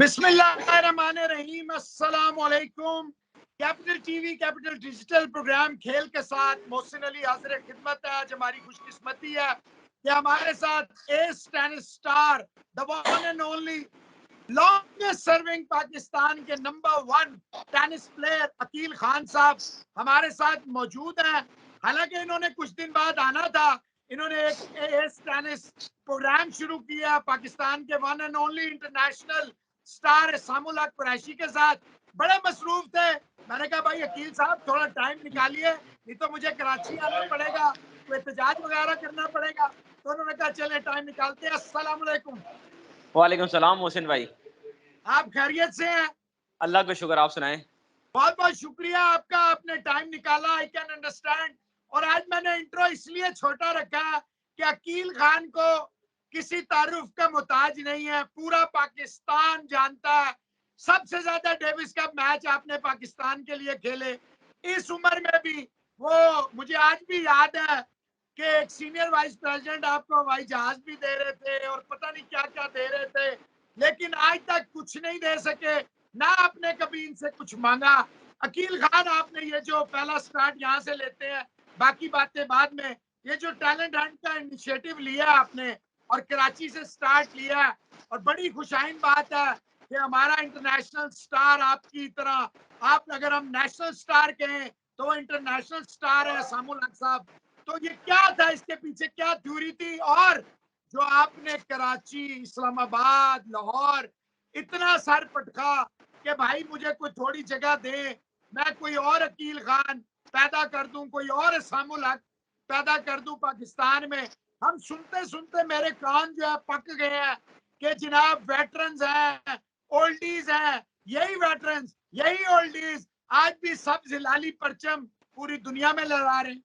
बिस्मिल्लाहिर्रहमानिर्रहीम, अस्सलाम वालेकुम। Capital TV, capital digital programme खेल के साथ मोहसिन अली हाजिर खिदमत है। आज हमारी खुशकिस्मती है कि हमारे साथ ace tennis star, the one and only longest serving Pakistan के number 1 tennis player Aqeel Khan sahab हमारे साथ मौजूद हैं। हालांकि इन्होंने कुछ दिन बाद आना था। इन्होंने एक एस टेनिस प्रोग्राम शुरू किया पाकिस्तान के one and only international star Samul Haq Qureshi के साथ। बड़े मसरूफ थे। मैंने कहा भाई अकील साहब थोड़ा टाइम निकालिए, नहीं तो मुझे कराची आना पड़ेगा, कोई एहतजाज वगैरह करना पड़ेगा। तो उन्होंने कहा चले टाइम निकालते हैं। अस्सलाम वालेकुम। वालेकुम सलाम मोहसिन भाई। आप खैरियत से हैं? अल्लाह का शुक्र, आप सुनाएं। बहुत बहुत शुक्रिया आपका, आपने टाइम निकाला। I can understand. और आज मैंने इंट्रो इसलिए छोटा रखा कि अकील खान को किसी तारुफ का मोहताज नहीं है, पूरा पाकिस्तान जानता है। सबसे ज्यादा डेविस कप मैच आपने पाकिस्तान के लिए खेले। इस उम्र में भी वो मुझे आज भी याद है कि एक सीनियर वाइस प्रेसिडेंट आपको हवाई जहाज भी दे रहे थे और पता नहीं क्या क्या दे रहे थे, लेकिन आज तक कुछ नहीं दे सके, ना आपने कभी इनसे कुछ मांगा। अकील खान, आपने ये जो पहला स्टार्ट यहाँ से लेते हैं, बाकी बातें बाद में, ये जो टैलेंट हंट का इनिशिएटिव लिया आपने और कराची से स्टार्ट लिया, और बड़ी खुशाइन बात है कि हमारा इंटरनेशनल स्टार आपकी तरह, आप अगर हम नेशनल स्टार कहें तो वो इंटरनेशनल स्टार है सामुल हक साहब। तो ये क्या था, इसके पीछे क्या थ्योरी थी? और जो आपने कराची, इस्लामाबाद, लाहौर इतना सर पटका कि भाई मुझे कोई थोड़ी जगह दे, मैं कोई और अकील खान पैदा कर दूं, कोई और सामुल हक पैदा कर दूं पाकिस्तान में। हम सुनते सुनते मेरे कान जो है पक गए हैं कि जनाब वेटरन्स हैं, ओल्डीज हैं, यही वेटरन्स, यही ओल्डीज आज भी सब्ज हिलाली परचम पूरी दुनिया में लहरा रहे हैं।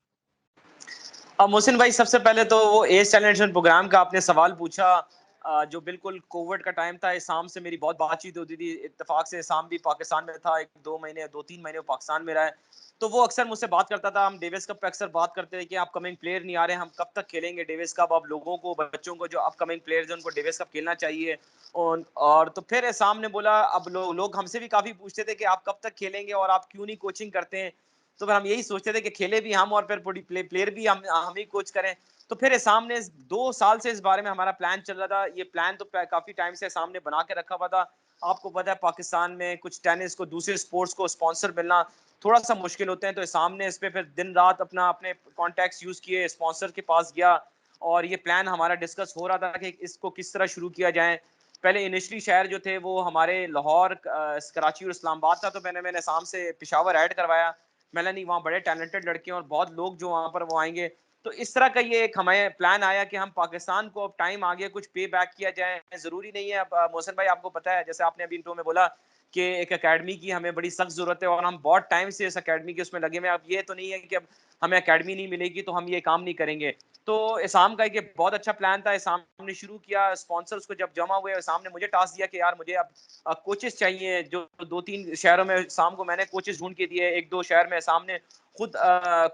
अब मोहसिन भाई, सबसे पहले तो वो एज टेलीविजन प्रोग्राम का आपने सवाल पूछा, जो बिल्कुल कोविड का टाइम था। इसाम से मेरी बहुत बातचीत होती थी, इत्तेफाक से इसाम भी पाकिस्तान में था, 2-3 महीने वो पाकिस्तान में रहा है। तो वो अक्सर मुझसे बात करता था, हम डेविस कप पे अक्सर बात करते थे कि अपकमिंग प्लेयर नहीं आ रहे, हम कब तक खेलेंगे डेविस कप। अब लोगों को, बच्चों को जो अपकमिंग प्लेयर्स हैं उनको डेविस कप खेलना चाहिए। और तो फिर इसाम ने बोला, अब लोग हमसे भी काफ़ी पूछते थे कि आप कब तक खेलेंगे और आप क्यों नहीं कोचिंग करते हैं। तो फिर हम यही सोचते थे कि खेले भी हम और फिर प्लेयर भी हम ही कोच करें। तो फिर सामने 2 साल से इस बारे में हमारा प्लान चल रहा था। ये प्लान तो काफी टाइम से सामने बना के रखा हुआ था। आपको पता है पाकिस्तान में कुछ टेनिस को, दूसरे स्पोर्ट्स को स्पॉन्सर मिलना थोड़ा सा मुश्किल होते हैं। तो सामने इस पे फिर दिन रात अपने कॉन्टैक्ट्स यूज किए, स्पॉन्सर के पास गया और ये प्लान हमारा डिस्कस हो रहा था कि इसको किस तरह शुरू किया जाए। पहले इनिशियली शहर जो थे वो हमारे लाहौर, कराची और इस्लामाबाद था। तो मैंने शाम से पेशावर ऐड करवाया। मैंने नहीं, वहाँ बड़े टैलेंटेड लड़के हैं और बहुत लोग जो वहाँ पर वो आएंगे। तो इस तरह का ये एक हमें प्लान आया कि हम पाकिस्तान को अब टाइम आ गया, कुछ पे बैक किया जाए। ज़रूरी नहीं है, अब मोहसिन भाई आपको पता है, जैसे आपने अभी इंट्रो में बोला कि एक एकेडमी की हमें बड़ी सख्त ज़रूरत है और हम बहुत टाइम से इस एकेडमी के उसमें लगे हुए हैं। अब ये तो नहीं है कि अब हमें एकेडमी नहीं मिलेगी तो हम ये काम नहीं करेंगे। तो इसाम का एक बहुत अच्छा प्लान था। इसाम ने शुरू किया, स्पॉन्सर्स को जब जमा हुए, इसाम ने मुझे टास्क दिया कि यार मुझे अब कोचेस चाहिए। जो 2-3 शहरों में शाम को मैंने कोचेस ढूंढ के दिए, 1-2 शहर में सामने खुद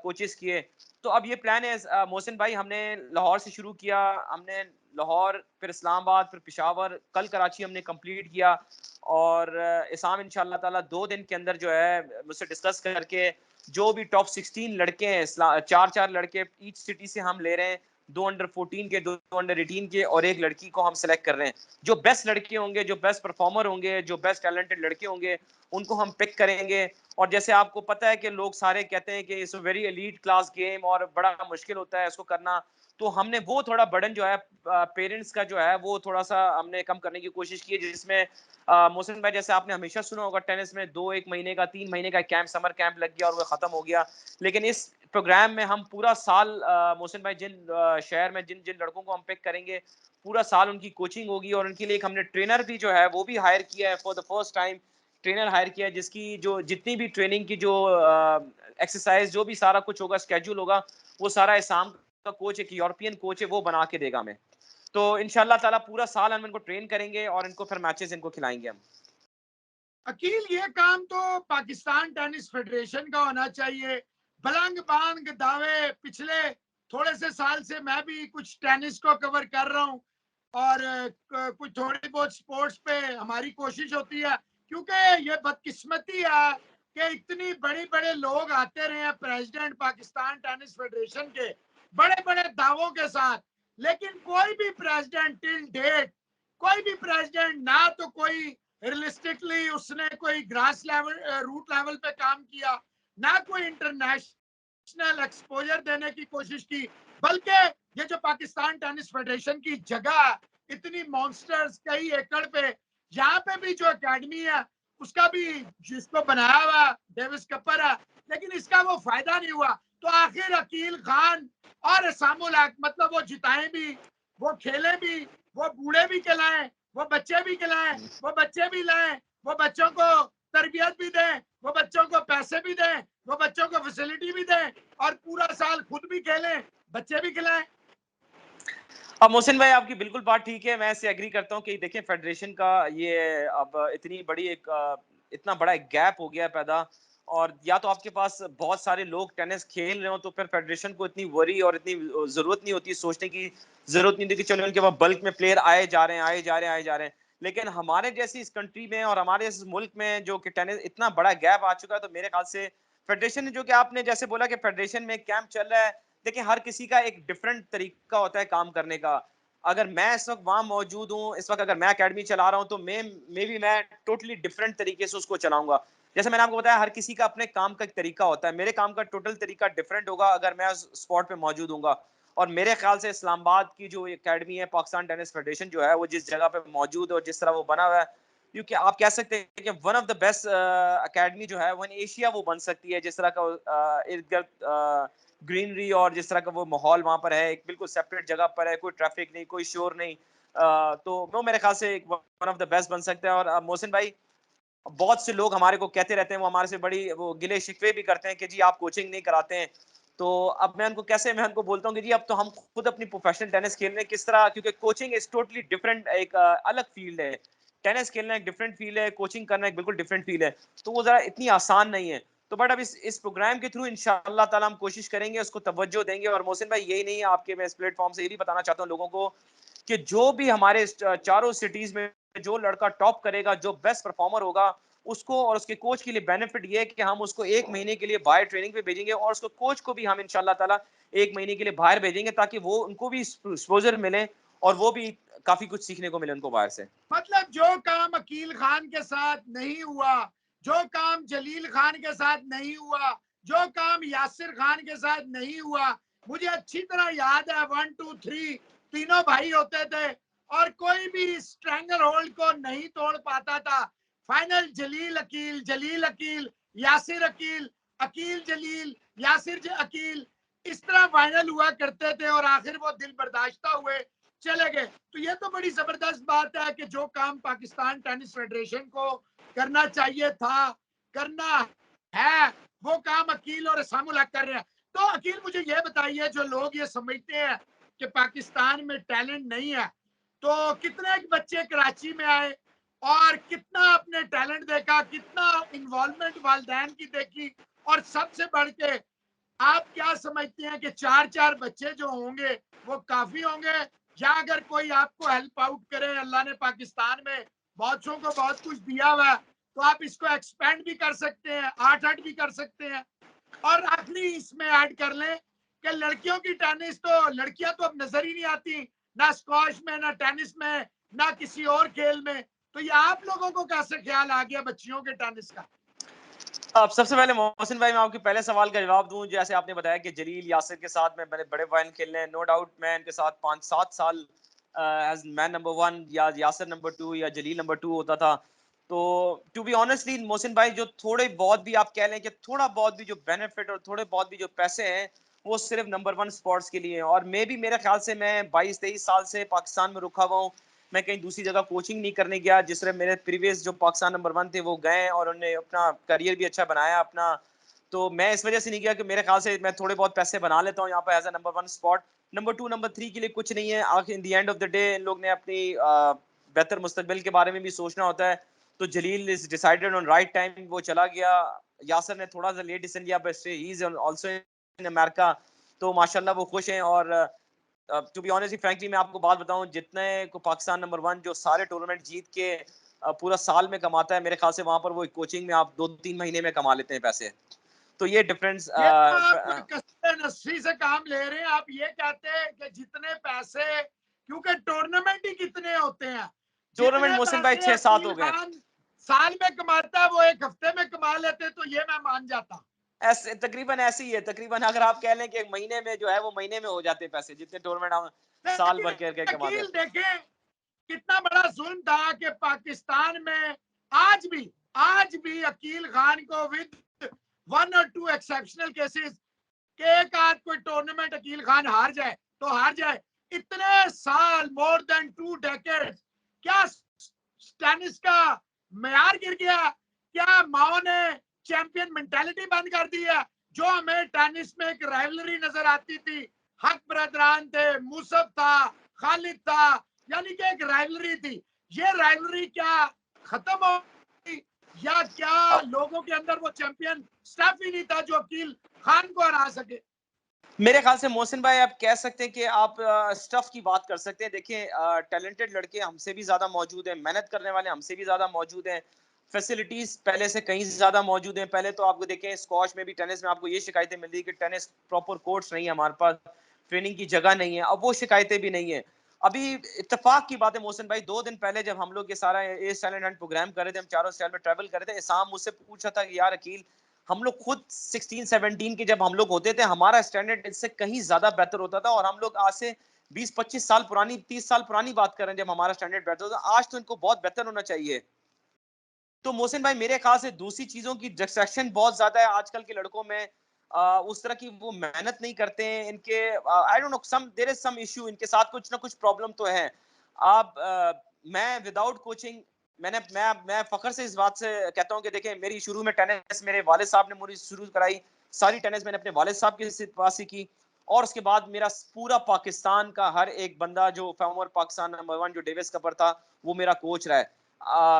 कोचेस किए। तो अब ये प्लान है मोहसिन भाई, हमने लाहौर से शुरू किया। हमने लाहौर, फिर इस्लामाबाद, फिर पेशावर, कल कराची हमने कंप्लीट किया। और इसाम इंशाल्लाह ताला 2 दिन के अंदर जो है मुझसे डिस्कस करके जो भी टॉप 16 लड़के हैं, 4-4 लड़के ईच सिटी से हम ले रहे हैं। 2 अंडर 14 के, 2 अंडर 18 के और एक लड़की को हम सेलेक्ट कर रहे हैं। जो बेस्ट लड़के होंगे, जो बेस्ट परफॉर्मर होंगे, जो बेस्ट टैलेंटेड लड़के होंगे, उनको हम पिक करेंगे। और जैसे आपको पता है कि लोग सारे कहते हैं कि it's a very elite class game और बड़ा मुश्किल होता है इसको करना। तो हमने वो थोड़ा बर्डन जो है पेरेंट्स का जो है वो थोड़ा सा हमने कम करने की कोशिश की है। जिसमें मोहसिन भाई, जैसे आपने हमेशा सुना होगा टेनिस में 1 महीने का, 3 महीने का कैंप, समर कैंप लग गया और वो खत्म हो गया। लेकिन इस प्रोग्राम में हम पूरा साल, मोहसिन भाई, जिन शहर में जिन जिन लड़कों को हम पिक करेंगे, पूरा साल उनकी कोचिंग होगी। और उनके लिए एक हमने ट्रेनर भी जो है वो भी हायर किया है, for the first time trainer hire किया है, जिसकी जो जितनी भी ट्रेनिंग की जो एक्सरसाइज, जो भी सारा कुछ होगा, स्केड्यूल होगा, वो सारा इसाम का कोच, एक यूरोपियन कोच है, वो बना के देगा हमें। तो इंशाल्लाह ताला पूरा साल हम इनको ट्रेन करेंगे और इनको फिर मैचेस इनको खिलाएंगे हम। अकील, ये काम तो पाकिस्तान टेनिस फेडरेशन का होना चाहिए। बलंग बांग दावे, पिछले थोड़े से साल से मैं भी कुछ टेनिस को कवर कर रहा हूँ। और कुछ थोड़ी बहुत स्पोर्ट्स पे हमारी कोशिश होती है, क्योंकि ये बदकिस्मती है कि इतनी बड़ी बड़े लोग आते रहे हैं प्रेसिडेंट पाकिस्तान टेनिस फेडरेशन के बड़े बड़े दावों के साथ, लेकिन कोई भी प्रेसिडेंट टिल डेट, कोई भी प्रेसिडेंट ना तो कोई रियलिस्टिकली उसने कोई ग्रास लेवल रूट लेवल पे काम किया, ना कोई इंटरनेशनल एक्सपोजर देने की कोशिश की, बल्कि ये जो पाकिस्तान टेनिस फेडरेशन की जगह इतनी मॉन्स्टर्स कई एकड़ पे, यहाँ पे भी जो एकेडमी है उसका भी जिसको बनाया हुआ डेविस कपर है, लेकिन इसका वो फायदा नहीं हुआ। तो आखिर अकील खान और सामुल हक मतलब वो जिताए भी, वो खेले भी, वो बूढ़े भी खिलाएं, वो बच्चे भी खिलाएं, वो बच्चे भी लाएं, वो बच्चों को तरबियत भी दें, वो बच्चों को पैसे भी दें, वो बच्चों को फैसिलिटी भी दें, और पूरा साल खुद भी खेलें, बच्चे भी खिलाएं। अब मोहसिन भाई आपकी बिल्कुल बात ठीक है, मैं इससे एग्री करता हूँ कि देखिए फेडरेशन का ये अब इतनी बड़ी एक इतना बड़ा एक गैप हो गया है पैदा, और या तो आपके पास बहुत सारे लोग टेनिस खेल रहे हो तो फिर फेडरेशन को इतनी वरी और इतनी जरूरत नहीं होती, सोचने की जरूरत नहीं होती कि चलो उनके पास बल्क में प्लेयर आए जा रहे हैं आए जा रहे हैं आए जा रहे हैं। लेकिन हमारे जैसी इस कंट्री में और हमारे इस मुल्क में जो कि टेनिस इतना बड़ा गैप आ चुका है, तो मेरे ख्याल से फेडरेशन ने, जो कि आपने जैसे बोला कि फेडरेशन में कैंप चल रहा है, देखिए हर किसी का एक डिफरेंट तरीका होता है काम करने का। अगर मैं इस वक्त वहां मौजूद हूँ, इस वक्त अगर मैं अकेडमी चला रहा हूँ, तो मे भी मैं टोटली डिफरेंट तरीके से उसको चलाऊंगा। जैसे मैंने आपको बताया, हर किसी का अपने काम का एक तरीका होता है, मेरे काम का टोटल तरीका डिफरेंट होगा अगर मैं उस स्पॉट पे मौजूद हूँ। और मेरे ख्याल से इस्लामाबाद की जो एकेडमी है, पाकिस्तान टेनिस फेडरेशन जो है, वो जिस जगह पे मौजूद है और जिस तरह वो बना हुआ है, क्योंकि आप कह सकते हैं कि one of the best academy जो है वो इन एशिया वो बन सकती है, जिस तरह का इर्द गिर्द ग्रीनरी और जिस तरह का वो माहौल वहां पर है, एक बिल्कुल सेपरेट जगह पर है, कोई ट्रैफिक नहीं, कोई शोर नहीं। तो वो मेरे ख्याल से एक वन ऑफ द बेस्ट बन सकते हैं। और मोहसिन भाई, बहुत से लोग हमारे को कहते रहते हैं, वो हमारे से बड़ी वो गिले शिकवे भी करते हैं कि जी आप कोचिंग नहीं कराते हैं। तो अब मैं उनको बोलता हूँ कि जी अब तो हम खुद अपनी प्रोफेशनल टेनिस खेल रहे हैं, किस तरह, क्योंकि कोचिंग इज टोटली डिफरेंट, एक अलग फील्ड है। टेनिस खेलना एक डिफरेंट फील्ड है, कोचिंग करना एक बिल्कुल डिफरेंट फील्ड है। तो वो जरा इतनी आसान नहीं है। तो बट अब इस प्रोग्राम के थ्रू इंशाअल्लाह ताला हम कोशिश करेंगे, उसको तवज्जो देंगे। और मोहसिन भाई, यही नहीं है आपके, मैं इस प्लेटफॉर्म से ये भी बताना चाहता हूँ लोगों को कि जो भी हमारे चारों सिटीज में जो लड़का टॉप करेगा, जो बेस्ट परफॉर्मर होगा, उसको और उसके कोच के लिए बेनिफिट ये है कि हम उसको 1 महीने के लिए बाहर ट्रेनिंग पे भेजेंगे, और उसको कोच को भी हम इंशाल्लाह ताला 1 महीने के लिए बाहर भेजेंगे, ताकि वो उनको भी एक्सपोजर मिले और वो भी काफी कुछ सीखने को मिले उनको बाहर से। मतलब जो काम अकील खान के साथ नहीं हुआ, जो काम जलील खान के साथ नहीं हुआ, जो काम यासिर खान के साथ नहीं हुआ, मुझे अच्छी तरह याद है 1 2 3 तीनों भाई होते थे और कोई भी स्ट्रैंगल होल्ड को नहीं तोड़ पाता था। फाइनल जलील अकील, यासिर अकील, अकील जलील, अकील, इस तरह फाइनल हुआ करते थे और आखिर वो दिल बर्दाश्ता हुए चले गए। तो ये तो बड़ी जबरदस्त बात है कि जो काम पाकिस्तान टेनिस फेडरेशन को करना चाहिए था, करना है, वो काम अकील और सामुल हक कर रहे हैं। तो अकील, मुझे ये बताइए, जो लोग ये समझते हैं कि पाकिस्तान में टैलेंट नहीं है, तो कितने बच्चे कराची में आए और कितना अपने टैलेंट देखा, कितना इन्वॉल्वमेंट वालदैन की देखी, और सबसे बढ़ के आप क्या समझते हैं कि 4-4 बच्चे जो होंगे वो काफी होंगे, या अगर कोई आपको हेल्प आउट करे, अल्लाह ने पाकिस्तान में बहुतों को बहुत कुछ दिया हुआ है, तो आप इसको एक्सपेंड भी कर सकते हैं, 8-8 भी कर सकते हैं। और आखिरी इसमें ऐड कर लें कि लड़कियों की टेनिस, तो लड़कियां तो अब नजर ही नहीं आती, ना स्क्वाश में, ना टेनिस में, ना किसी और खेल में। तो ये आप लोगों को कैसे ख्याल आ गया बच्चियों के टेनिस का? अब सबसे पहले मोहसिन भाई, मैं आपके पहले सवाल का जवाब दूं, जैसे आपने बताया कि जलील यासिर के साथ में मैंने बड़े फाइनल खेलने हैं, नो डाउट मैं इनके साथ 5-7 साल एज मैन नंबर 1 या यासिर नंबर 2 या जलील नंबर 2 होता था। तो टू बी ऑनेस्टली मोहसिन भाई, जो थोड़े बहुत भी आप कह लें कि थोड़ा बहुत भी जो बेनिफिट और थोड़े बहुत भी जो पैसे हैं, वो सिर्फ नंबर 1 स्पॉट्स के लिए हैं। और मे भी मेरे ख्याल से मैं 22-23 साल से पाकिस्तान में रुका हुआ हूँ, मैं कहीं दूसरी जगह कोचिंग नहीं करने गया। जिस तरह मेरे प्रीवियस जो पाकिस्तान नंबर 1 थे वो गए और उन्होंने अपना करियर भी अच्छा बनाया अपना। तो मैं इस वजह से नहीं गया कि मेरे ख्याल से मैं थोड़े बहुत पैसे बना लेता हूँ यहाँ पर as a number 1 spot. Number 2 number 3 के लिए कुछ नहीं है। आखिर in the end of the day इन लोग ने अपनी बेहतर मुस्तकबिल के बारे में भी सोचना होता है। तो Jalil is decided on right time, वो चला गया। यासर ने थोड़ा सा लेट डिसीजन लिया, but he is also in America. तो माशाल्लाह वो खुश हैं। और टू बी ऑनेस्ट फ्रैंकली मैं आपको बात बताऊं, जितने को पाकिस्तान नंबर 1 जो सारे टूर्नामेंट जीत के पूरा साल में कमाता है, मेरे ख्याल से वहां पर वो कोचिंग में आप 2-3 महीने में कमा लेते हैं पैसे। तो ये डिफरेंस ये तो आप कोई कस्टमर इंडस्ट्री से काम ले रहे हैं। आप ये कहते हैं कि जितने पैसे, क्योंकि टूर्नामेंट ही कितने होते हैं, टूर्नामेंट जितने मोहसिन भाई पैसे 6-7 अकील हो गए खान साल में कमाता है वो एक हफ्ते में कमा लेते, तो ये मैं मान जाता। ऐसे तकरीबन ऐसे ही है, तकरीबन अगर आप कह लें कि महीने में जो है वो महीने में हो जाते हैं पैसे, जितने टूर्नामेंट हम साल लेकिन भर करके कमाते अकील हैं। देखें कितना बड़ा जुल्म था कि पाकिस्तान में आज भी अकील खान को विद 1 और 2 एक्सेप्शनल केसेस के एक आध कोई टूर्नामेंट अकील खान हार जाए तो हार जाए, इतने साल, मोर देन 2 डेकेड, क्या टेनिस का मैार गिर गया? क्या माओ ने चैंपियन मेंटालिटी बंद कर दी है? जो हमें टेनिस में एक राइवलरी नजर आती थी, हक ब्रदरान थे, मुसब था, खालिद था, यानी कि एक राइवलरी थी, ये राइवलरी क्या खत्म हो गई, या क्या लोगों के अंदर वो चैंपियन स्टफ ही नहीं था जो अकील खान को हरा सके? मेरे ख्याल से मोहसिन भाई आप कह सकते हैं कि आप स्टफ की बात कर सकते हैं। देखिए टैलेंटेड लड़के हमसे भी ज्यादा मौजूद हैं, मेहनत करने वाले हमसे भी ज्यादा मौजूद हैं, फैसिलिटीज पहले से कहीं ज्यादा मौजूद हैं। पहले तो आपको देखें स्क्वॉश में भी, टेनिस में आपको ये शिकायतें मिल रही कि टेनिस प्रॉपर कोर्ट्स नहीं है हमारे पास, ट्रेनिंग की जगह नहीं है, अब वो शिकायतें भी नहीं है। अभी इत्तेफाक की बात है मोहसिन भाई, 2 दिन पहले जब हम लोग ये सारा एज टैलेंट हंट प्रोग्राम कर रहे थे, हम चारों स्टाइल में ट्रैवल कर रहे थे, इसाम मुझसे पूछा था कि यार अकील, हम लोग खुद 16-17 के जब हम लोग होते थे, हमारा स्टैंडर्ड इससे कहीं ज्यादा बेहतर होता था, और हम लोग आज से 20-25 साल पुरानी, 30 साल पुरानी बात कर रहे हैं जब हमारा स्टैंडर्ड बेहतर होता था। आज तो इनको बहुत बेहतर होना चाहिए। तो मोहसिन भाई मेरे ख्याल से दूसरी चीजों की डिस्ट्रैक्शन बहुत ज्यादा है आजकल के लड़कों में। उस तरह की वो मेहनत नहीं करते हैं, इनके I don't know, some there is some issue, इनके साथ कुछ ना कुछ प्रॉब्लम तो है। आप मैं विदाउट कोचिंग, मैं फखर से इस बात से कहता हूं कि देखें, मेरी शुरू में टेनिस मेरे वालिद साहब ने मुझे शुरू कराई, सारी टेनिस मैंने अपने वालिद साहब के पास ही की, और उसके बाद मेरा पूरा पाकिस्तान का हर एक बंदा जो फॉर्मर पाकिस्तान नंबर 1 जो डेविस कपर था, वो मेरा कोच रहा है।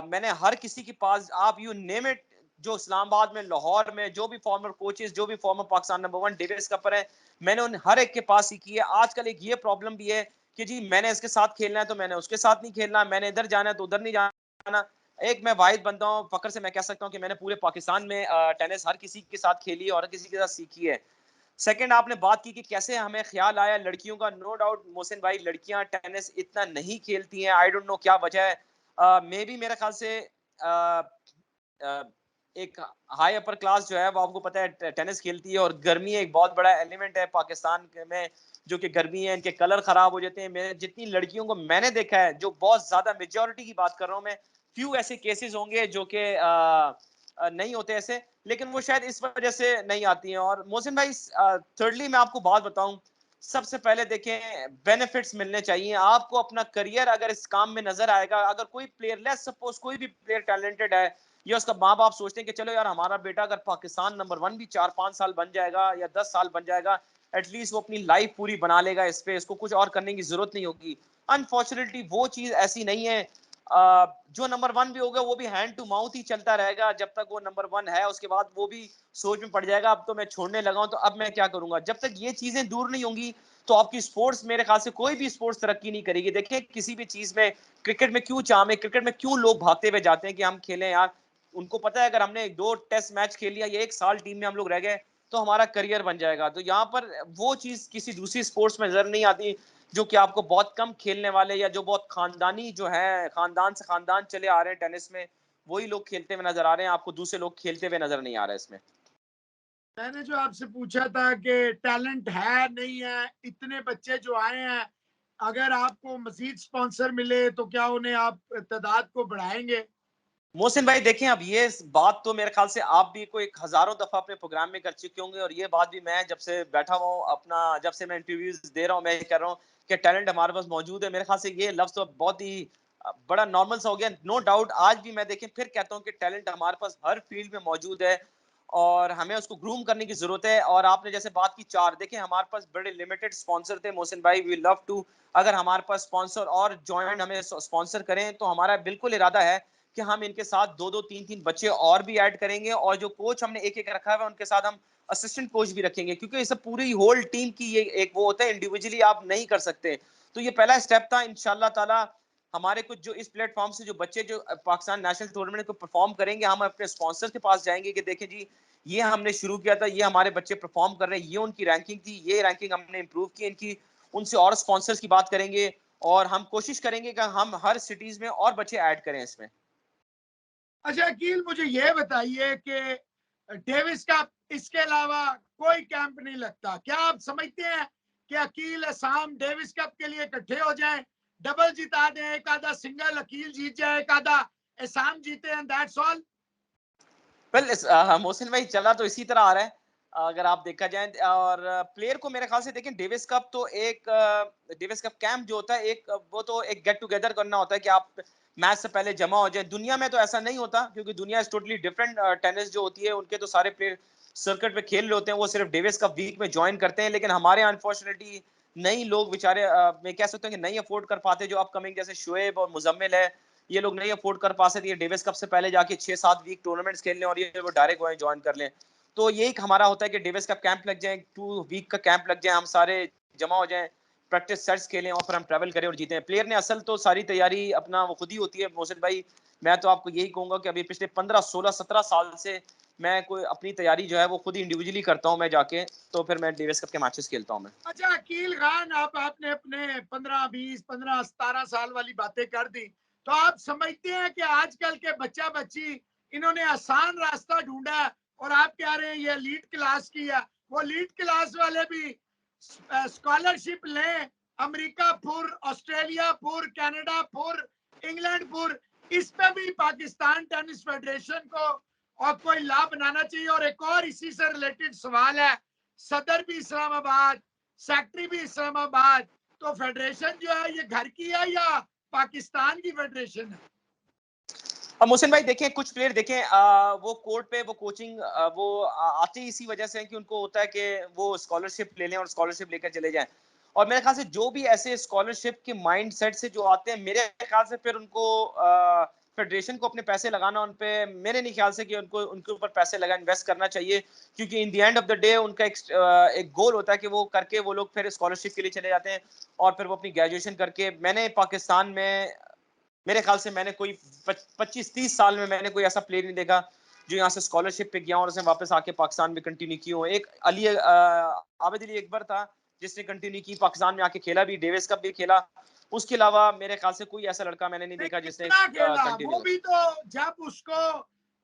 मैंने हर किसी के पास, आप यू नेम इट, जो इस्लामाबाद में, लाहौर में, जो भी फॉर्मर कोचेस, जो भी farmer Pakistan number 1 Davis Kapoor है, मैंने उन हर एक के पास ही की है। आजकल एक ये प्रॉब्लम भी है कि जी मैंने इसके साथ खेलना है तो मैंने उसके साथ नहीं खेलना, मैंने इधर जाना है तो उधर नहीं जाना। एक मैं वाहिद बंदा हूँ, फकर से मैं कह सकता हूँ कि मैंने पूरे पाकिस्तान में टेनिस हर किसी के साथ खेली है और हर किसी के साथ सीखी है। सेकंड, आपने बात की कि कैसे हमें ख्याल आया लड़कियों का, नो डाउट मोहसिन भाई, लड़कियां टेनिस इतना नहीं खेलती हैं, आई डोंट नो क्या वजह है। मे बी मेरे ख्याल से एक हाई अपर क्लास जो है वो आपको पता है टेनिस खेलती है, और गर्मी एक बहुत बड़ा एलिमेंट है पाकिस्तान में, जो कि गर्मी है, इनके कलर खराब हो जाते हैं। मैंने जितनी लड़कियों को मैंने देखा है, जो बहुत ज्यादा मेजोरिटी की बात कर रहा हूँ मैं, फ्यू ऐसे केसेस होंगे जो कि नहीं होते ऐसे, लेकिन वो शायद इस वजह से नहीं आती हैं। और मोहसिन भाई थर्डली मैं आपको बात बताऊं, सबसे पहले देखें बेनिफिट्स मिलने चाहिए आपको। अपना करियर अगर इस काम में नजर आएगा, अगर कोई प्लेयर, लेट्स सपोज कोई भी प्लेयर टैलेंटेड है, या उसका माँ बाप सोचते हैं कि चलो यार हमारा बेटा अगर पाकिस्तान नंबर 1 भी 4-5 साल बन जाएगा या 10 साल बन जाएगा, एटलीस्ट वो अपनी लाइफ पूरी बना लेगा इस पे, इसको कुछ और करने की जरूरत नहीं होगी। अनफॉर्चुनेटली वो चीज ऐसी नहीं है। जो नंबर 1 भी होगा वो भी हैंड टू माउथ ही चलता रहेगा जब तक वो नंबर 1 है, उसके बाद वो भी सोच में पड़ जाएगा अब तो मैं छोड़ने लगा हूं, तो अब मैं क्या करूंगा। जब तक ये चीजें दूर नहीं होंगी तो आपकी स्पोर्ट्स, मेरे ख्याल से कोई भी स्पोर्ट्स तरक्की नहीं करेगी। देखिए किसी भी चीज में, क्रिकेट में क्यों चाम है, क्रिकेट में क्यों लोग भागते हुए जाते हैं कि हम खेलें यार, उनको पता है अगर हमने 2 टेस्ट मैच खेल लिया या 1 साल टीम में हम लोग रह गए तो हमारा करियर बन जाएगा। तो यहाँ पर वो चीज किसी दूसरी स्पोर्ट्स में नजर नहीं आती, जो कि आपको बहुत कम खेलने वाले या जो बहुत खानदानी जो है, खानदान से खानदान चले आ रहे हैं टेनिस में, वही लोग खेलते हुए नजर आ रहे हैं, आपको दूसरे लोग खेलते हुए नजर नहीं आ रहे इसमें। मैंने जो आपसे पूछा था कि टैलेंट है नहीं है, इतने बच्चे जो आए हैं, अगर आपको मजीद स्पॉन्सर मिले तो क्या उन्हें आप तादाद को बढ़ाएंगे? मोहसिन भाई देखें, अब ये बात तो मेरे ख्याल से आप भी कोई हजारों दफा अपने प्रोग्राम में कर चुके होंगे, और ये बात भी मैं जब से बैठा हुआ हूँ अपना, जब से मैं इंटरव्यूज दे रहा हूँ, मैं ये कह रहा हूँ कि टैलेंट हमारे पास मौजूद है। मेरे ख्याल से ये लफ्ज तो बहुत ही बड़ा नॉर्मल सा हो गया। नो डाउट आज भी मैं देखें फिर कहता हूँ कि टैलेंट हमारे पास हर फील्ड में मौजूद है, और हमें उसको ग्रूम करने की जरूरत है। और आपने जैसे बात की 4, देखें हमारे पास बड़े लिमिटेड स्पॉन्सर थे मोहसिन भाई, वी लव टू, अगर हमारे पास स्पॉन्सर और ज्वाइन हमें स्पॉन्सर करें तो हमारा बिल्कुल इरादा है कि हम इनके साथ 2-2 3-3 बच्चे और भी ऐड करेंगे और जो कोच हमने एक-एक रखा हुआ है उनके साथ हम असिस्टेंट कोच भी रखेंगे, क्योंकि ये सब पूरी होल टीम की ये एक वो होता है, इंडिविजुअली आप नहीं कर सकते। तो ये पहला स्टेप था। इंशाल्लाह ताला हमारे कुछ जो इस प्लेटफॉर्म से जो बच्चे जो पाकिस्तान नेशनल टूर्नामेंट को परफॉर्म करेंगे, हम अपने स्पॉन्सर के पास जाएंगे कि देखें जी, ये हमने शुरू किया था, ये हमारे बच्चे परफॉर्म कर रहे हैं, ये उनकी रैंकिंग थी, ये रैंकिंग हमने इंप्रूव की इनकी। उनसे और स्पॉन्सर्स की बात करेंगे और हम कोशिश करेंगे कि हम हर सिटीज में और बच्चे ऐड करें इसमें। अच्छा अकील, मुझे ये बताइए कि डेविस कप इसके अलावा कोई कैंप नहीं लगता, क्या आप समझते हैं कि अकील असम डेविस कप के लिए इकट्ठे हो जाएं, डबल जिता दें, एक आधा सिंगल अकील जीत जाए, एक आधा असम जीते, and that's all? Well Mohsin भाई, चला तो इसी तरह आ रहा है अगर आप देखा जाए। और प्लेयर को मेरे ख्याल से देखें, डेविस कप तो एक डेविस कप कैंप जो होता है एक वो तो एक गेट टुगेदर करना होता है कि आप मैच से पहले जमा हो जाए। दुनिया में तो ऐसा नहीं होता, क्योंकि दुनिया इज टोटली डिफरेंट। टेनिस जो होती है उनके तो सारे प्लेयर सर्किट पे खेल रहे होते हैं, वो सिर्फ डेविस कप वीक में ज्वाइन करते हैं। लेकिन हमारे अनफॉर्चुनेटली नई लोग बेचारे, मैं कह सकता हूँ कि नहीं अफोर्ड कर पाते, जो अपकमिंग जैसे शुएब और मुजम्मिल है, ये लोग नहीं अफोर्ड कर पा सकते, ये डेविस कप से पहले जाके 6-7 वीक टूर्नामेंट्स खेल लें और ये वो डायरेक्ट वहीं ज्वाइन कर लें। तो ये एक हमारा होता है कि डेविस कप कैंप लग जाए, 2 वीक का कैंप लग जाए, हम सारे जमा हो जाएं, प्रैक्टिस सेट्स खेलें और फिर हम ट्रैवल करें और जीतें। प्लेयर ने असल तो सारी तैयारी अपना वो खुद ही होती है मोहसिन भाई। मैं तो आपको यही कहूंगा कि अभी पिछले 15 16 17 साल से मैं कोई अपनी तैयारी जो है वो खुद ही इंडिविजुअली करता हूं मैं जाके, तो फिर मैं डेविस कप के मैचेस खेलता हूं मैं। अच्छा अकील खान, आपने अपने 15 20 15 17 साल वाली बातें कर दी, तो आप समझते हैं कि आजकल के बच्चा बच्ची इन्होंने आसान रास्ता ढूंढा है और आप कह रहे हैं ये लीड क्लास की है? वो लीड क्लास वाले भी स्कॉलरशिप लें, अमेरिका पुर, ऑस्ट्रेलिया पुर, कनाडा पुर, इंग्लैंड पुर, इस पे भी पाकिस्तान टेनिस फेडरेशन को और कोई लाभ बनाना चाहिए। और एक और इसी से रिलेटेड सवाल है, सदर भी इस्लामाबाद, सेक्रेटरी भी इस्लामाबाद, तो फेडरेशन जो है ये घर की है या पाकिस्तान की फेडरेशन है? अब मोहसिन भाई देखें, कुछ प्लेयर देखें, वो कोर्ट पे वो कोचिंग वो आते ही इसी वजह से है कि उनको होता है कि वो स्कॉलरशिप ले लें और स्कॉलरशिप लेकर चले जाएं। और मेरे ख्याल से जो भी ऐसे स्कॉलरशिप के माइंड सेट से जो आते हैं, मेरे ख्याल से फिर उनको फेडरेशन को अपने पैसे लगाना उन पे, मेरे नहीं ख्याल से कि उनको उनके ऊपर पैसे लगा इन्वेस्ट करना चाहिए, क्योंकि इन the end of the day उनका एक गोल होता है कि वो करके वो लोग फिर स्कॉलरशिप के लिए चले जाते हैं और फिर वो अपनी ग्रेजुएशन करके। मैंने पाकिस्तान में मेरे ख्याल से मैंने कोई 25-30 साल में मैंने कोई ऐसा प्लेयर नहीं देखा जो यहाँ से स्कॉलरशिप पे गया और उसने वापस आके पाकिस्तान में कंटिन्यू की हो। एक आबिद अली अकबर था जिसने कंटिन्यू की, पाकिस्तान में आके खेला भी, डेविस कप भी खेला। उसके अलावा मेरे ख्याल से कोई ऐसा लड़का मैंने नहीं नहीं, देखा जिसने कितना खेला वो कंटिन्यू। भी तो, जब उसको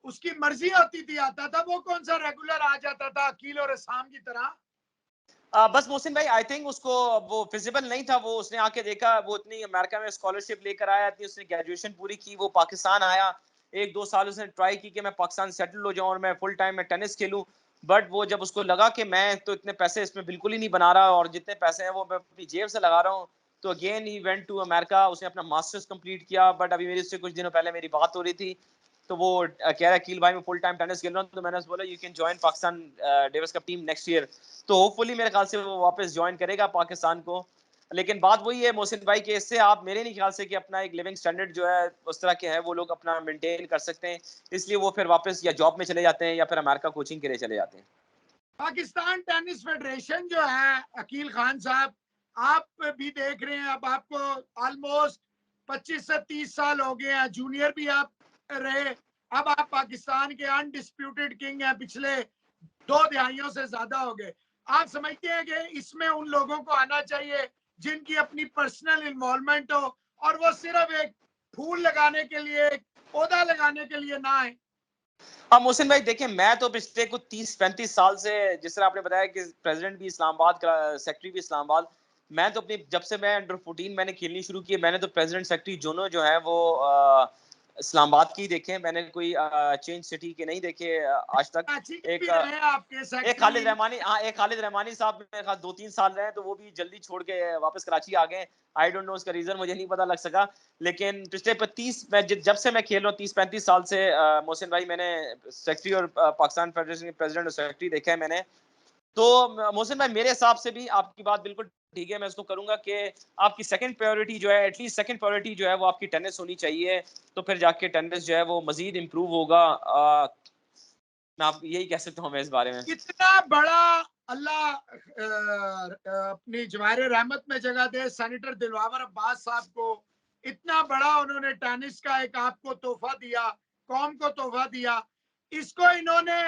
उसकी मर्जी होती थी आता था, वो कौन सा रेगुलर आ जाता था अकील और असाम की तरह? बस मोहसिन भाई, आई थिंक उसको वो फिजिबल नहीं था, वो उसने आके देखा, वो इतनी अमेरिका में स्कॉलरशिप लेकर आया, इतनी उसने ग्रेजुएशन पूरी की, वो पाकिस्तान आया, 1-2 साल उसने ट्राई की कि मैं पाकिस्तान सेटल हो जाऊं और मैं फुल टाइम में टेनिस खेलूं। बट वो जब उसको लगा कि मैं तो इतने पैसे इसमें बिल्कुल ही नहीं बना रहा और जितने पैसे हैं वो मैं अपनी जेब से लगा रहा हूँ, तो अगेन ही वेंट टू अमेरिका। उसने अपना मास्टर्स कंप्लीट किया। बट अभी मेरी उससे कुछ दिनों पहले मेरी बात हो रही थी, तो वो कह रहा है कील भाई मैं फुल टाइम टेनिस खेल रहा हूँ, तो मैंने बोला you can join Pakistan Davis cup team next year. तो होपफुली मेरे ख्याल से वो वापस ज्वाइन करेगा पाकिस्तान को। लेकिन बात वही है मोहसिन भाई कि इससे आप मेरे नहीं ख्याल से कि अपना एक लिविंग स्टैंडर्ड जो है उस तरह के है वो लोग अपना मेंटेन कर सकते हैं, इसलिए वो फिर वापस या जॉब में चले जाते हैं या फिर अमेरिका कोचिंग के लिए चले जाते हैं। पाकिस्तान टेनिस फेडरेशन जो है अकील खान साहब, आप भी देख रहे हैं, अब आपको ऑलमोस्ट 25 से 30 साल हो गए हैं, जूनियर भी आप रहे, अब आप पाकिस्तान के अनडिस्प्यूटेड किंग हैं, पिछले 2 दहाइयों से ज्यादा हो गए। आप समझते हैं कि इसमें उन लोगों को आना चाहिए जिनकी अपनी पर्सनल इन्वॉल्वमेंट हो और वो सिर्फ एक फूल लगाने के लिए, एक पौधा लगाने के लिए ना आए? हाँ मोहसिन भाई देखिए, मैं तो पिछले कुछ 30-35 साल से, जिस तरह आपने बताया कि प्रेसिडेंट भी इस्लामाबाद का, सेक्रेटरी भी इस्लामाबाद, मैं तो अपनी जब से मैं अंडर 14 मैंने खेलनी शुरू की, मैंने तो प्रेसिडेंट सेक्रेटरी दोनों जो है वो इस्लामाबाद की देखे, मैंने कोई चेंज सिटी के नहीं देखे आज तक। कराची के भी एक रहे आपके एक खालिद सेक्रेटरी। रहमानी, हाँ एक खालिद रहमानी साहब मेरे ख्याल 2-3 साल रहे, तो वो भी जल्दी छोड़ के वापस कराची आ गए। आई डोंट नो उसका रीजन, मुझे नहीं पता लग सका। लेकिन पिछले 30 मैं जब से मैं खेल रहा हूँ 30-35 साल से मोहसिन भाई, मैंने सेक्रेटरी और पाकिस्तान फेडरेशन के प्रेसिडेंट और सेक्रेटरी देखा है मैंने। तो मोहसिन भाई मेरे हिसाब से भी आपकी बात बिल्कुल ठीक है। मैं उसको करूंगा कि आपकी सेकंड प्रायोरिटी जो है, एटलीस्ट सेकंड प्रायोरिटी जो है वो आपकी टेनिस होनी चाहिए। तो फिर जाके टेनिस जो है वो मजीद इम्प्रूव होगा। मैं आप यही कह सकता हूँ मैं इस बारे में। इतना बड़ा अल्लाह अपनी जवाहिर रहमत में जगह दे सेनेटर दिलवावर अब्बास साहब को, इतना बड़ा उन्होंने टेनिस का एक आपको तोहफा दिया, कौम को तोहफा दिया। इसको इन्होंने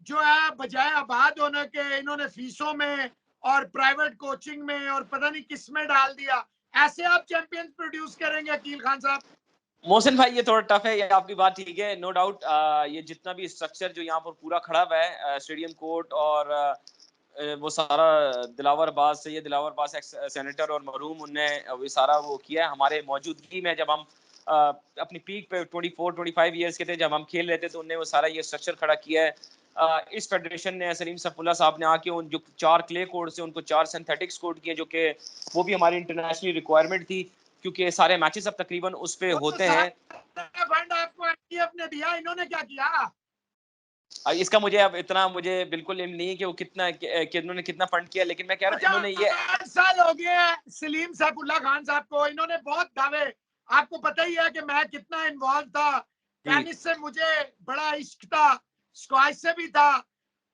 जो है बजाय आबाद होने के इन्होंने फीसों में और प्राइवेट कोचिंग में और पता नहीं किस में डाल दिया। ऐसे आप चैंपियंस प्रोड्यूस करेंगे अकील खान साहब? मोहसिन भाई ये थोड़ा टफ है, ये आपकी बात ठीक है, नो डाउट। ये जितना भी स्ट्रक्चर जो यहाँ पर पूरा खड़ा हुआ है, स्टेडियम कोर्ट और वो सारा दिलावर अब्बास से, ये दिलावर अब्बास एक्स सेनेटर और मरहूम, उनने वो सारा वो किया है हमारे मौजूदगी में। जब हम अपनी पीक पे 24-25 ईयर्स के थे, जब हम खेल रहे थे, तो उनने वो सारा ये स्ट्रक्चर खड़ा किया है। इस फेडरेशन ने, सलीम सफुल्ला साहब ने आके उन जो 4 क्ले कोर्ट से उनको 4 सिंथेटिक्स कोर्ट किए, जो कि वो भी हमारी इंटरनेशनल रिक्वायरमेंट थी, क्योंकि सारे मैचेस अब तकरीबन उस पे वो तो होते हैं। सारा फंड आपको एनटीएफ ने दिया, इन्होंने क्या किया? इसका मुझे अब इतना मुझे बिल्कुल इल्म नहीं है कि वो कितना कि उन्होंने कितना फंड किया, लेकिन मैं कह रहा हूँ अच्छा, इन्होंने ये 8 साल हो गए हैं सलीम सैफुल्लाह खान साहब को, इन्होंने बहुत दावे, आपको पता ही है कि मैं कितना इन्वॉल्व था जी टेनिस से, मुझे बड़ा इश्क था, स्क्वाश से भी था,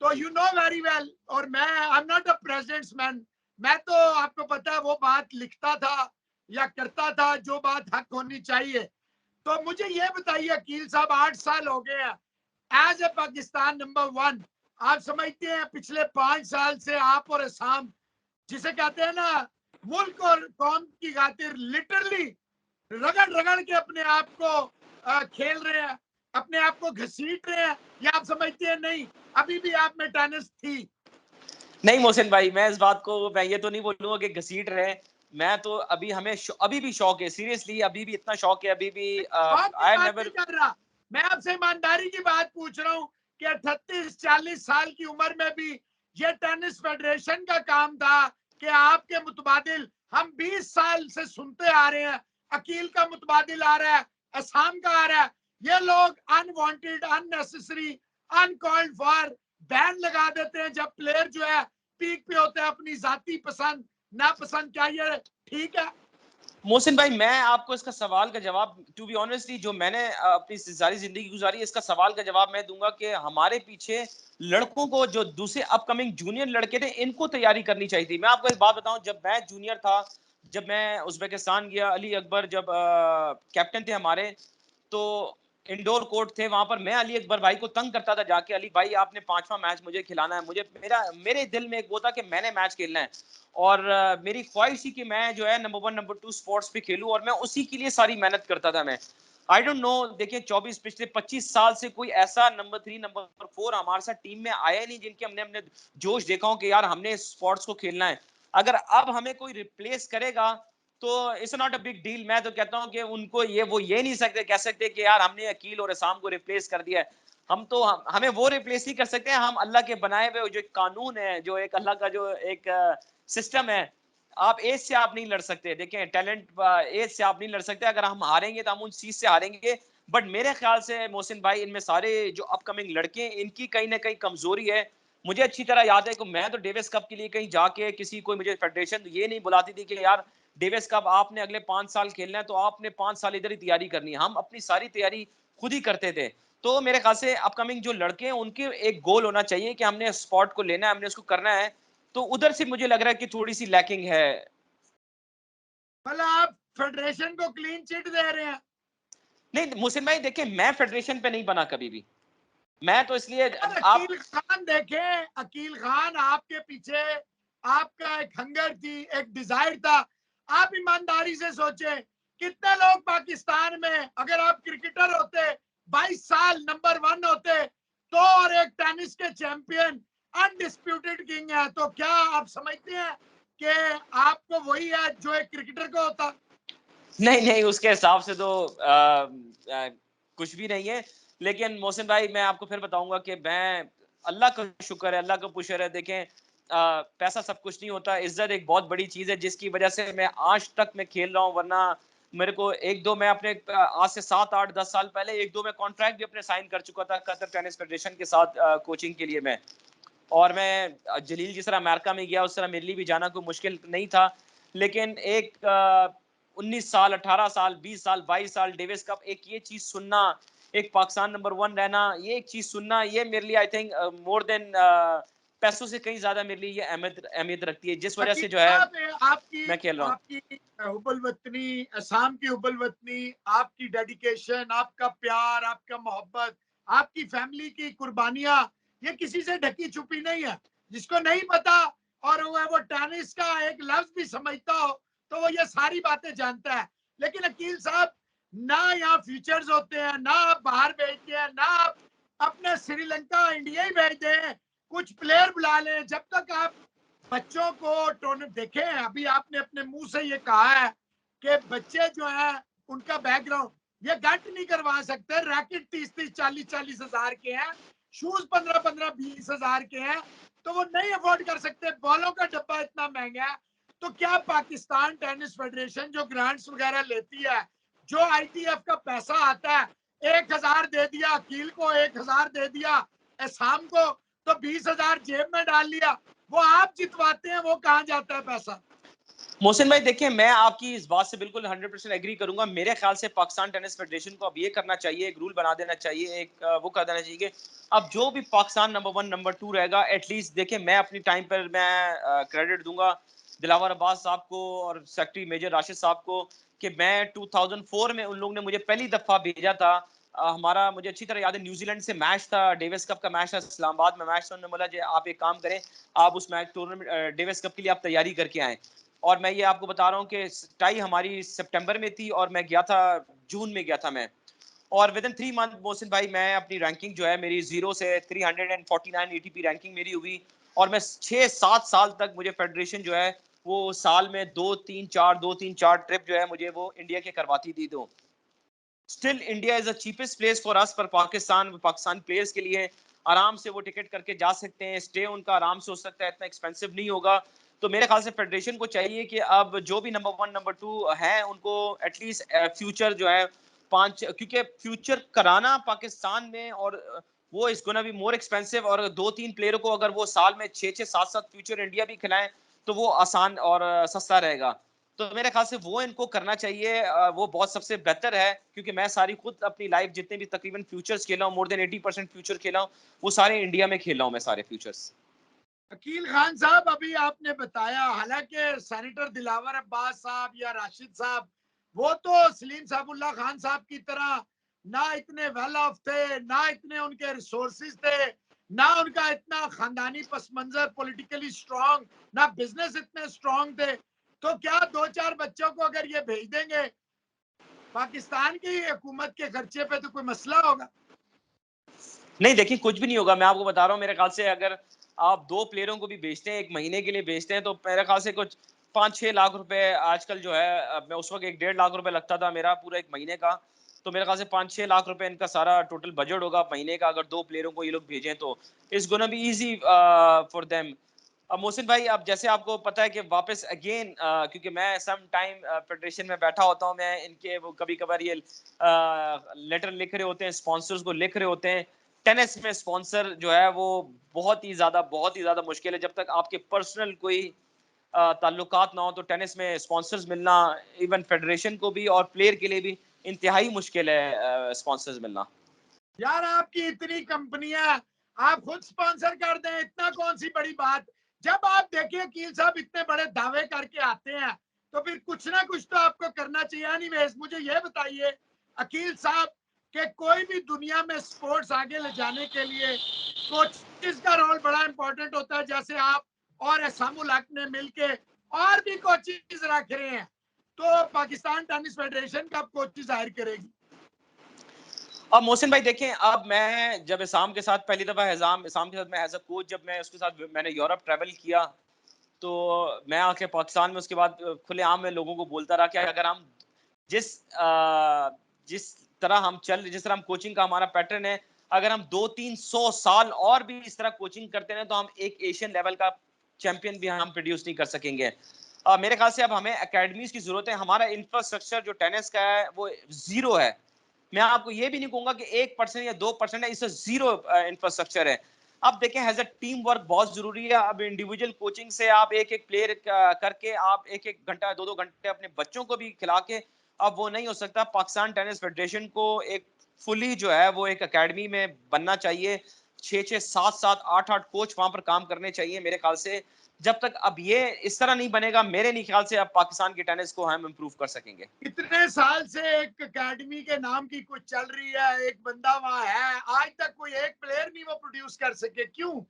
तो यू नो वेरी वेल। और मैं I am not a presidents man, मैं तो आपको पता है वो बात लिखता था या करता था जो बात हक होनी चाहिए। तो मुझे ये बताइए अकील साहब, 8 साल हो गए हैं एज ए पाकिस्तान नंबर 1, आप समझते हैं पिछले 5 साल से आप और असम, जिसे कहते हैं ना मुल्क और कौम की खातिर लिटरली रगड़ रगड़ के अपने आप को खेल रहे हैं, अपने आप को घसीट रहे हैं, या आप समझते हैं नहीं अभी भी आप में टेनिस थी? नहीं मोहसिन भाई, मैं इस बात को मैं ये तो नहीं बोलूंगा कि घसीट रहे। मैं तो अभी हमें अभी भी शौक है, सीरियसली अभी भी इतना शौक है, अभी भी शौक की आई बात नहीं नेवर। कर रहा, मैं आपसे ईमानदारी की बात पूछ रहा हूँ कि 38-40 साल की उम्र में भी ये टेनिस फेडरेशन का काम था कि आपके मुतबादिल हम 20 साल से सुनते आ रहे हैं, अकील का मुतबादिल आ रहा है, असम का आ रहा है, ये लोग unwanted, unnecessary, uncalled for ban लगा देते हैं जब प्लेयर जो है पीक पे होते हैं, अपनी जाती पसंद नापसंद। क्या ये ठीक है? मोहसिन भाई, मैं आपको इसका सवाल का जवाब, टू बी ऑनेस्टली, जो मैंने अपनी सारी जिंदगी गुजारी, इसका सवाल का जवाब मैं दूंगा कि हमारे पीछे लड़कों को, जो दूसरे अपकमिंग जूनियर लड़के थे, इनको तैयारी करनी चाहिए थी। मैं आपको एक बात बताऊं, जब मैं जूनियर था, जब मैं उज्बेकिस्तान गया, अली अकबर जब कैप्टन थे हमारे, तो इंडोर कोर्ट थे वहां पर, मैं अली अकबर भाई को तंग करता था जाके, अली भाई आपने 5वां मैच मुझे खिलाना है, मुझे मेरे दिल में एक वो था कि मैंने मैच खेलना है, और मेरी ख्वाहिश थी कि मैं जो है नंबर 1 नंबर 2 स्पोर्ट्स पे खेलूं, और मैं उसी के लिए सारी मेहनत करता था। मैं आई डोंट नो, देखिए 24 पिछले 25 साल से कोई ऐसा नंबर 3 नंबर 4 हमारे साथ टीम में आया नहीं जिनके हमने हमने जोश देखा हो कि यार हमने स्पोर्ट्स को खेलना है। अगर अब हमें कोई रिप्लेस करेगा तो it's not a big deal. मैं तो कहता हूं कि उनको ये नहीं सकते, कह सकते कि यार हमने अकील और असाम को रिप्लेस कर दिया है। हमें वो रिप्लेस नहीं कर सकते। हम अल्लाह के बनाए हुए जो कानून है, जो एक अल्लाह का जो एक सिस्टम है, आप एज से आप नहीं लड़ सकते। देखें, टैलेंट एज से आप नहीं लड़ सकते। अगर हम हारेंगे तो हम उन चीज से हारेंगे। बट मेरे ख्याल से मोहसिन भाई, इनमें सारे जो अपकमिंग लड़के हैं, इनकी कहीं ना कहीं कमजोरी है। मुझे अच्छी तरह याद है कि मैं तो डेविस कप के लिए कहीं जाके किसी कोई मुझे फेडरेशन ये नहीं बुलाती थी कि यार डेविस कप आपने अगले 5 साल खेलना है तो आपने 5 साल इधर ही तैयारी करनी है। हम अपनी सारी तैयारी खुद ही करते थे। तो मेरे ख्याल से अपकमिंग जो लड़के हैं उनके एक गोल होना चाहिए कि हमने स्पॉट को लेना है, हमने उसको करना है। तो उधर से मुझे लग रहा है कि थोड़ी सी लैकिंग है। मतलब आप फेडरेशन को क्लीन चिट दे रहे हैं? नहीं मुहसिन भाई, देखिए मैं फेडरेशन पे नहीं बना कभी भी। मैं तो इसलिए यार आप अकील खान देखें, अकील खान आपके पीछे आपका एक हंगर थी, एक डिजायर था। आप ईमानदारी से सोचे कितने लोग पाकिस्तान में, अगर आप क्रिकेटर होते 22 साल नंबर 1 होते तो, और एक टेनिस के चैंपियन अनडिस्प्यूटेड किंग है, तो क्या आप समझते हैं कि आपको वही है जो एक क्रिकेटर को होता? नहीं नहीं, उसके हिसाब से तो कुछ भी नहीं है। लेकिन मोहसिन भाई, मैं आपको फिर बताऊंगा कि मैं, अल्लाह का शुक्र है, अल्लाह का पुशर है। देखें, पैसा सब कुछ नहीं होता, इज्जत एक बहुत बड़ी चीज है जिसकी वजह से मैं आज तक मैं खेल रहा हूँ। वरना मेरे को एक दो, मैं अपने आज से 7 8 10 साल पहले एक दो मैं कॉन्ट्रैक्ट भी अपने साइन कर चुका था कतर टेनिस फेडरेशन के साथ कोचिंग के लिए मैं। और मैं जलील जिस तरह अमेरिका में गया उस तरह मेरे लिए भी जाना कोई मुश्किल नहीं था। लेकिन एक 19 साल, 18 साल, 20 साल, 22 साल डेविस कप, एक ये चीज़ सुनना, एक पाकिस्तान नंबर 1 रहना, ये एक चीज़ सुनना, ये मेरे लिए आई थिंक मोर देन पैसों से कहीं ज़्यादा मेरे लिए ये अहमियत रखती है, जिस वजह अकील से जो है साहब, आपकी मैं खेल रहा हूँ। आपकी हुब्बुल वतनी, असम की हुब्बुल वतनी, आपकी डेडिकेशन, आपका प्यार, आपका मोहब्बत, आपकी फैमिली की कुर्बानियां, ये किसी से ढकी छुपी नहीं है। जिसको नहीं पता और वो टेनिस का एक लफ्ज भी समझता हो तो वो ये सारी बातें जानता है। लेकिन अकील साहब, ना यहाँ फ्यूचर्स होते हैं, ना आप बाहर भेजते हैं, ना आप अपने श्रीलंका इंडिया ही भेजते हैं। कुछ प्लेयर बुला लें। जब तक आप बच्चों को टूर्नामेंट देखे, अभी आपने अपने मुंह से ये कहा है कि बच्चे जो है उनका बैकग्राउंड ये गट नहीं करवा सकते। रैकेट 30-30, 40-40 हजार के हैं, शूज 15-15, 20 हजार के हैं, तो वो नहीं अफोर्ड कर सकते। बॉलों का डब्बा इतना महंगा है। तो क्या पाकिस्तान टेनिस फेडरेशन जो ग्रांट्स वगैरह लेती है, जो आईटीएफ का पैसा आता है, 1,000 दे दिया अकील को, 1,000 दे दिया एहसाम को, तो 20,000 जेब में डाल लिया, वो आप जितवाते हैं, वो कहाँ जाता है पैसा? मोहसिन भाई देखिए, मैं आपकी इस बात से बिल्कुल 100% एग्री करूंगा। मेरे ख्याल से पाकिस्तान टेनिस फेडरेशन को अब ये करना चाहिए, एक रूल बना देना चाहिए, एक वो कर देना चाहिए कि अब जो भी पाकिस्तान नंबर 1 नंबर 2 रहेगा, एटलीस्ट देखिए मैं अपनी टाइम पर मैं क्रेडिट दूंगा दिलावर अब्बास साहब को और सेक्रेटरी मेजर राशिद साहब को कि मैं 2004 में उन लोगों ने मुझे पहली दफा भेजा था। हमारा मुझे अच्छी तरह याद है, न्यूजीलैंड से मैच था, डेविस कप का मैच था, इस्लामाबाद में मैच था। उन्होंने बोला जी आप एक काम करें, आप उस मैच टूर्नामेंट डेविस कप के लिए आप तैयारी करके आए। और मैं ये आपको बता रहा हूँ कि टाई हमारी सितंबर में थी और मैं गया था, जून में गया था मैं। और विद इन 3 मंथ मोहसिन भाई मैं अपनी रैंकिंग जो है मेरी 0 से 349 एटीपी रैंकिंग मेरी हुई। और मैं 6-7 साल तक मुझे फेडरेशन जो है वो साल में 2-3-4 ट्रिप जो है मुझे वो इंडिया के करवाती थी। तो still India is the cheapest place for us, पर पाकिस्तान प्लेयर्स के लिए आराम से वो टिकट करके जा सकते हैं, स्टे उनका आराम से हो सकता है, इतना एक्सपेंसिव नहीं होगा। तो मेरे ख्याल से फेडरेशन को चाहिए कि अब जो भी नंबर 1 नंबर 2 हैं उनको एटलीस्ट फ्यूचर जो है 5, क्योंकि फ्यूचर कराना पाकिस्तान में और वो is gonna be more expensive. और 2-3 प्लेयरों को अगर वो साल में 6-6 7-7 फ्यूचर इंडिया भी खिलाएं तो वो आसान और सस्ता रहेगा। तो मेरे ख्याल से वो इनको करना चाहिए, वो बहुत सबसे बेहतर है। क्योंकि मैं सारी खुद अपनी लाइफ जितने भी तकरीबन फ्यूचर्स खेला हूँ, मोर देन 80% फ्यूचर खेला हूँ, वो सारे इंडिया में खेला हूँ मैं सारे फ्यूचर्स। अकील खान साहब, अभी आपने बताया, हालांकि सेनेटर दिलावर अब्बास साहब या राशिद साहब, वो तो सलीम साहबुल्लाह खान साहब की तरह ना इतने वेल ऑफ थे, ना इतने उनके रिसोर्सेज थे, ना उनका इतना खानदानी पस मंजर पॉलिटिकली स्ट्रांग, ना बिजनेस इतने स्ट्रांग थे। तो क्या 2-4 बच्चों को अगर ये भेज देंगे पाकिस्तान की हुकूमत के खर्चे पे, तो कोई मसला होगा? नहीं देखिए, कुछ भी नहीं होगा। मैं आपको बता रहा हूँ, मेरे ख्याल से अगर आप 2 प्लेयरों को भी बेचते हैं, 1 महीने के लिए बेचते हैं, तो मेरे ख्याल से कुछ 5-6 लाख रुपए आजकल जो है, मैं उस वक़्त 1 डेढ़ लाख रुपए लगता था मेरा पूरा 1 महीने का। तो मेरे ख्याल से 5-6 लाख रुपए इनका सारा टोटल बजट होगा महीने का, अगर 2 प्लेयरों को ये लोग भेजें तो it's gonna be easy for them. अब मोहसिन भाई, अब जैसे आपको पता है कि वापस अगेन क्योंकि मैं सम टाइम फेडरेशन में बैठा होता हूँ, मैं इनके वो कभी-कभार ये लेटर लिख रहे होते हैं, स्पॉन्सर्स को लिख रहे होते हैं। टेनिस में स्पॉन्सर जो है वो बहुत ही ज़्यादा मुश्किल है। जब तक आपके पर्सनल कोई ताल्लुकात ना हो तो टेनिस में स्पॉन्सर्स मिलना इवन फेडरेशन को भी और प्लेयर के लिए भी इंतहाई मुश्किल है स्पॉन्सर्स मिलना। यार, आपकी इतनी कंपनियां, आप खुद स्पॉन्सर कर दें, इतना कौन सी बड़ी बात? जब आप देखिए कील साहब इतने बड़े दावे करके आते हैं, तो फिर कुछ ना कुछ तो आपको करना चाहिए। एनीवेज, मुझे ये बताइए अकील साहब कि कोई भी दुनिया में स्पोर्ट्स आगे ले जाने के लिए कोचेस का रोल बड़ा इंपॉर्टेंट होता है। जैसे आप और एहसामुल हक ने मिलके और भी कोचेस रख रहे हैं, तो पाकिस्तान टेनिस फेडरेशन कब कोचेस हायर करेगी? अब मोहसिन भाई देखें, अब मैं जब इसाम के साथ पहली दफ़ा इसाम के साथ मैं एज़ अ कोच जब मैं उसके साथ मैंने यूरोप ट्रैवल किया, तो मैं आके पाकिस्तान में उसके बाद खुलेआम में लोगों को बोलता रहा कि अगर हम जिस जिस जिस तरह हम कोचिंग का हमारा पैटर्न है, अगर हम 200-300 साल और भी इस तरह कोचिंग करते रहे तो हम एक एशियन लेवल का चैंपियन भी हम प्रोड्यूस नहीं कर सकेंगे। मेरे ख्याल से अब हमें एकेडमीज की जरूरत है। हमारा इंफ्रास्ट्रक्चर जो टेनिस का है वो जीरो है। मैं आपको ये भी नहीं कहूंगा कि 1% या 2% है, इससे जीरो इंफ्रास्ट्रक्चर है। अब देखें एज अ टीम वर्क बहुत जरूरी है। अब इंडिविजुअल कोचिंग से आप एक एक प्लेयर करके आप एक एक घंटा 2-2 घंटे अपने बच्चों को भी खिला के, अब वो नहीं हो सकता। पाकिस्तान टेनिस फेडरेशन को एक फुली जो है वो एक एकेडमी में बनना चाहिए। 6-6, 7-7, 8-8 कोच वहां पर काम करने चाहिए मेरे ख्याल से। जब तक अब ये इस तरह नहीं बनेगा, मेरे नहीं ख्याल से अब पाकिस्तान की टेनिस को हम इम्प्रूव कर सकेंगे। इतने साल से एक एकेडमी के नाम की कुछ चल रही है, एक बंदा वहां है, आज तक कोई एक प्लेयर नहीं वो प्रोड्यूस कर सके, क्यों?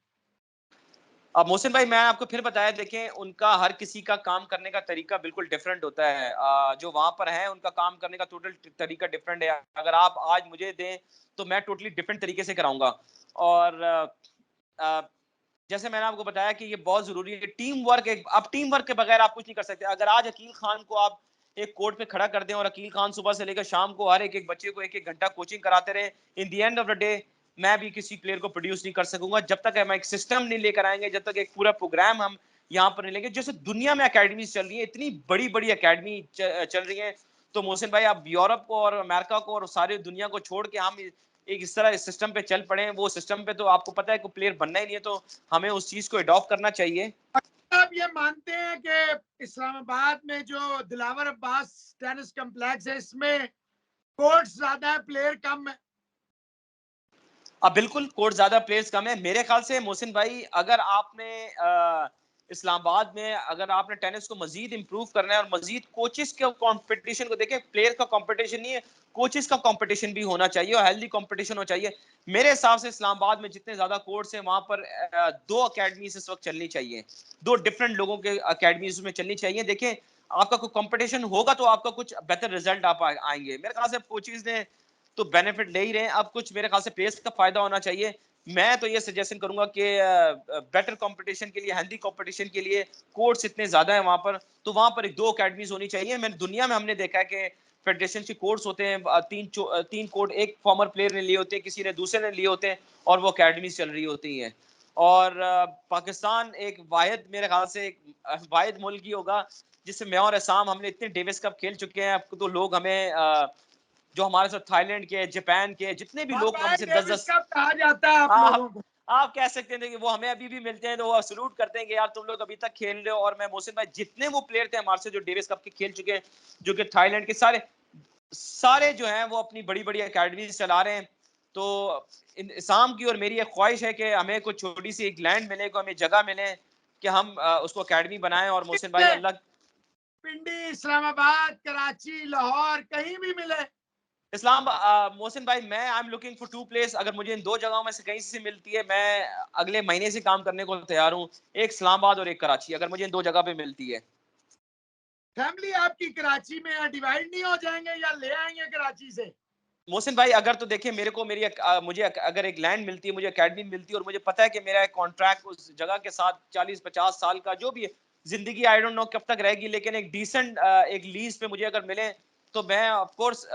अब मोहसिन भाई मैं आपको फिर बताया, देखें उनका हर किसी का काम करने का तरीका बिल्कुल डिफरेंट होता है। जो वहां पर है उनका काम करने का टोटल तरीका डिफरेंट है। अगर आप आज मुझे दें तो मैं टोटली डिफरेंट तरीके से कराऊंगा। और अ, जैसे मैंने आपको बताया कि ये बहुत जरूरी है टीम वर्क। एक आप टीम वर्क के बगैर आप कुछ नहीं कर सकते। अगर आज अकील खान को आप एक कोर्ट पे खड़ा कर दें और अकील खान सुबह से लेकर शाम को हर एक एक बच्चे को एक एक घंटा कोचिंग कराते रहे, इन the end of the day मैं भी किसी प्लेयर को प्रोड्यूस नहीं कर सकूंगा जब तक हम एक सिस्टम नहीं लेकर आएंगे, जब तक एक पूरा प्रोग्राम हम यहाँ पर नहीं लेंगे। जैसे दुनिया में अकेडमीज चल रही है, इतनी बड़ी बड़ी अकेडमी चल रही है, तो मोहसिन भाई आप यूरोप को और अमेरिका को और सारी दुनिया को छोड़ के हम एक इस तरह इस सिस्टम पे चल पड़े हैं। वो सिस्टम पे तो आपको पता है कोई प्लेयर बनना ही नहीं है, तो हमें उस चीज को अडॉप्ट करना चाहिए। आप ये मानते हैं कि इस्लामाबाद में जो दिलावर अब्बास टेनिस कम्प्लेक्स है, इसमें कोर्ट्स ज्यादा है, प्लेयर कम है? अब बिल्कुल कोर्ट ज्यादा, प्लेयर्स कम है मेरे ख्याल से। मोहसिन भाई अगर आपने इस्लामाबाद में अगर आपने टेनिस को मजीद इंप्रूव करना है और मजीद कोचेस के कंपटीशन को देखें, प्लेयर का कंपटीशन नहीं है, कोचेस का कंपटीशन भी होना चाहिए और हेल्दी कंपटीशन होना चाहिए। मेरे हिसाब से इस्लामाबाद में जितने ज्यादा कोर्ट्स हैं वहां पर 2 अकेडमीज इस वक्त चलनी चाहिए। 2 डिफरेंट लोगों के अकेडमीज उसमें चलनी चाहिए। देखें आपका कोई कंपटीशन होगा तो आपका कुछ बेहतर रिजल्ट आप आएंगे। मेरे ख्याल से कोचेज ने तो बेनिफिट ले ही रहे हैं, अब कुछ मेरे ख्याल से प्लेयर्स का फायदा होना चाहिए। मैं तो ये सजेशन करूंगा कि बेटर कंपटीशन के लिए, हेल्दी कंपटीशन के लिए कोर्ट्स इतने ज्यादा है वहां पर, तो वहां पर 2 अकेडमीज होनी चाहिए। मैंने दुनिया में हमने देखा है कि फेडरेशन के कोर्ट्स होते हैं, तीन कोर्ट एक फॉर्मर प्लेयर ने लिए होते हैं, किसी ने दूसरे ने लिए होते हैं, और वो अकेडमीज चल रही होती हैं। और पाकिस्तान एक वाहिद मेरे ख्याल से एक वाहिद मुल्क ही होगा जिससे मैं और असम हमने इतने डेविस कप खेल चुके हैं। अब तो लोग हमें जो हमारे साथ थाईलैंड के, जापान के जितने भी लोग बाबा हमसे दस डेविस दस कप कहा जाता है आप लोगों आप को? आप कह सकते हैं कि वो हमें अभी भी मिलते हैं तो वो सलूट करते हैं कि यार तुम लोग अभी तक खेल रहे हो। और मैं मोहसिन भाई जितने वो प्लेयर थे हमारे से जो डेविस कप के खेल चुके हैं, जो कि थाईलैंड के सारे सारे जो हैं वो अपनी बड़ी बड़ी अकेडमीज चला रहे हैं। तो इसाम की और मेरी एक ख्वाहिश है कि हमें कुछ छोटी सी एक लैंड मिले, को हमें जगह मिले कि हम उसको अकेडमी बनाएं। और मोहसिन भाई अल्लाह पिंडी, इस्लामाबाद, कराची, लाहौर, कहीं भी मिले? मोहसिन भाई मैं I am looking for 2 place. अगर मुझे इन 2 जगहों में से कहीं से मिलती है, मैं अगले महीने से काम करने को तैयार हूँ। एक इस्लामाबाद और एक कराची, अगर मुझे इन 2 जगह पे मिलती है। फैमिली आपकी कराची में है, डिवाइड नहीं हो जाएंगे या ले आएंगे कराची से? मोहसिन भाई अगर तो देखिए मेरे को मुझे अगर एक लैंड मिलती है, मुझे अकेडमी मिलती है और मुझे पता है कि मेरा एक कॉन्ट्रैक्ट उस जगह के साथ 40-50 साल का जो भी है, जिंदगी आई डोंट नो कब तक रहेगी, लेकिन एक डिसेंट एक लीज पे मुझे अगर मिले, तो मैं ऑफ कोर्स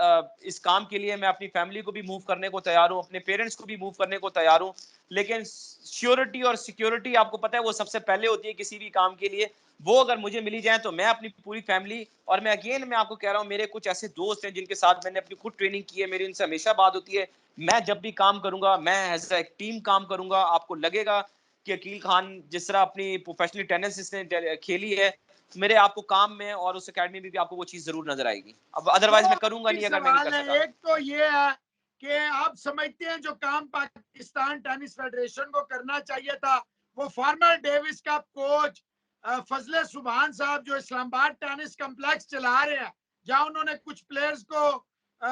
इस काम के लिए मैं अपनी फैमिली को भी मूव करने को तैयार हूँ, अपने पेरेंट्स को भी मूव करने को तैयार हूँ। लेकिन श्योरिटी और सिक्योरिटी आपको पता है वो सबसे पहले होती है किसी भी काम के लिए। वो अगर मुझे मिली जाए तो मैं अपनी पूरी फैमिली, और मैं आपको कह रहा हूँ मेरे कुछ ऐसे दोस्त हैं जिनके साथ मैंने अपनी खुद ट्रेनिंग की है, मेरी उनसे हमेशा बात होती है। मैं जब भी काम करूंगा मैं एज एक टीम काम करूंगा। आपको लगेगा कि अकील खान जिस तरह अपनी प्रोफेशनल टेनिस इसने खेली है, मेरे आपको काम में और उस एकेडमी में भी आपको वो चीज जरूर नजर आएगी। अब अदरवाइज मैं करूंगा दो नहीं अगर मैं नहीं सवाल कर है, सका। एक तो ये है कि आप समझते हैं जो काम पाकिस्तान टेनिस फेडरेशन को करना चाहिए था, वो फॉर्मर डेविस कप कोच फजले सुभान साहब जो इस्लामाबाद टेनिस कम्प्लेक्स चला रहे हैं, जहां उन्होंने कुछ प्लेयर्स को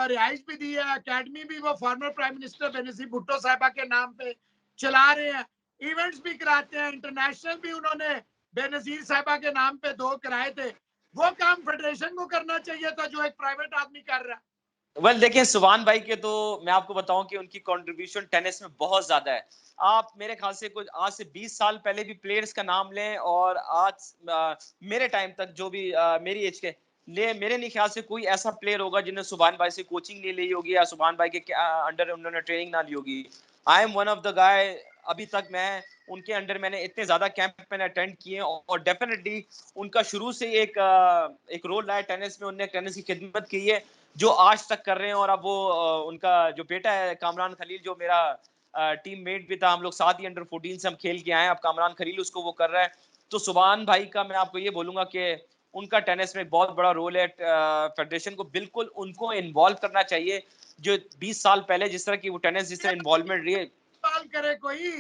रिहाइश भी दी है, अकेडमी भी वो former prime minister Benazir Bhutto साहिबा के नाम पे चला रहे हैं, इवेंट्स भी कराते हैं, इंटरनेशनल भी उन्होंने बेनजीर साहिबा के नाम पे 2 कराए थे। वो काम फेडरेशन को करना चाहिए था जो एक प्राइवेट आदमी कर रहा है। वेल देखिए सुभान भाई के तो मैं आपको बताऊं कि उनकी कंट्रीब्यूशन टेनिस में बहुत ज्यादा है। आप मेरे ख्याल से कुछ आज से 20 साल पहले भी प्लेयर्स का नाम लें और आज मेरे टाइम तक जो भी मेरी एज के ले, मेरे नहीं ख्याल से कोई ऐसा प्लेयर होगा जिन्हें सुभान भाई से कोचिंग नहीं ली होगी या सुभान भाई के अंडर उन्होंने ट्रेनिंग ना ली होगी। I am one of the guy, अभी तक मैं उनके अंडर मैंने इतने ज्यादा कैंप मैंने अटेंड किए और डेफिनेटली उनका शुरू से एक रोल रहा है टेनिस में, उन्होंने टेनिस की खिदमत की है जो आज तक कर रहे हैं। और अब वो उनका जो बेटा है कामरान खलील, जो मेरा टीममेट भी था, हम लोग साथ ही अंडर 14 से हम खेल के आए हैं। अब कामरान खलील उसको वो कर रहा है। तो सुभान भाई का मैं आपको ये बोलूंगा कि उनका टेनिस में एक बहुत बड़ा रोल है। फेडरेशन को बिल्कुल उनको इन्वॉल्व करना चाहिए। जो 20 साल पहले जिस तरह की वो टेनिस जिस तरह इन्वॉल्वमेंट रही है। सवाल करे कोई,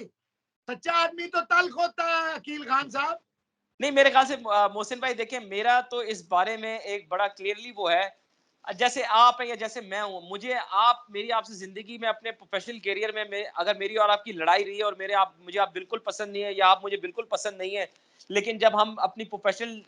सच्चा आदमी तो तल्ख होता है अकील खान साहब। नहीं, मेरे ख्याल से मोहसिन भाई देखिए, मेरा तो इस बारे में एक बड़ा क्लियरली वो है, जैसे आप हैं या जैसे मैं हूं, मुझे आप मेरी आपसे जिंदगी में अपने प्रोफेशनल करियर में अगर मेरी और आपकी लड़ाई रही है और मुझे आप बिल्कुल पसंद नहीं है या आप मुझे बिल्कुल पसंद नहीं है, लेकिन जब हम अपनी प्रोफेशनल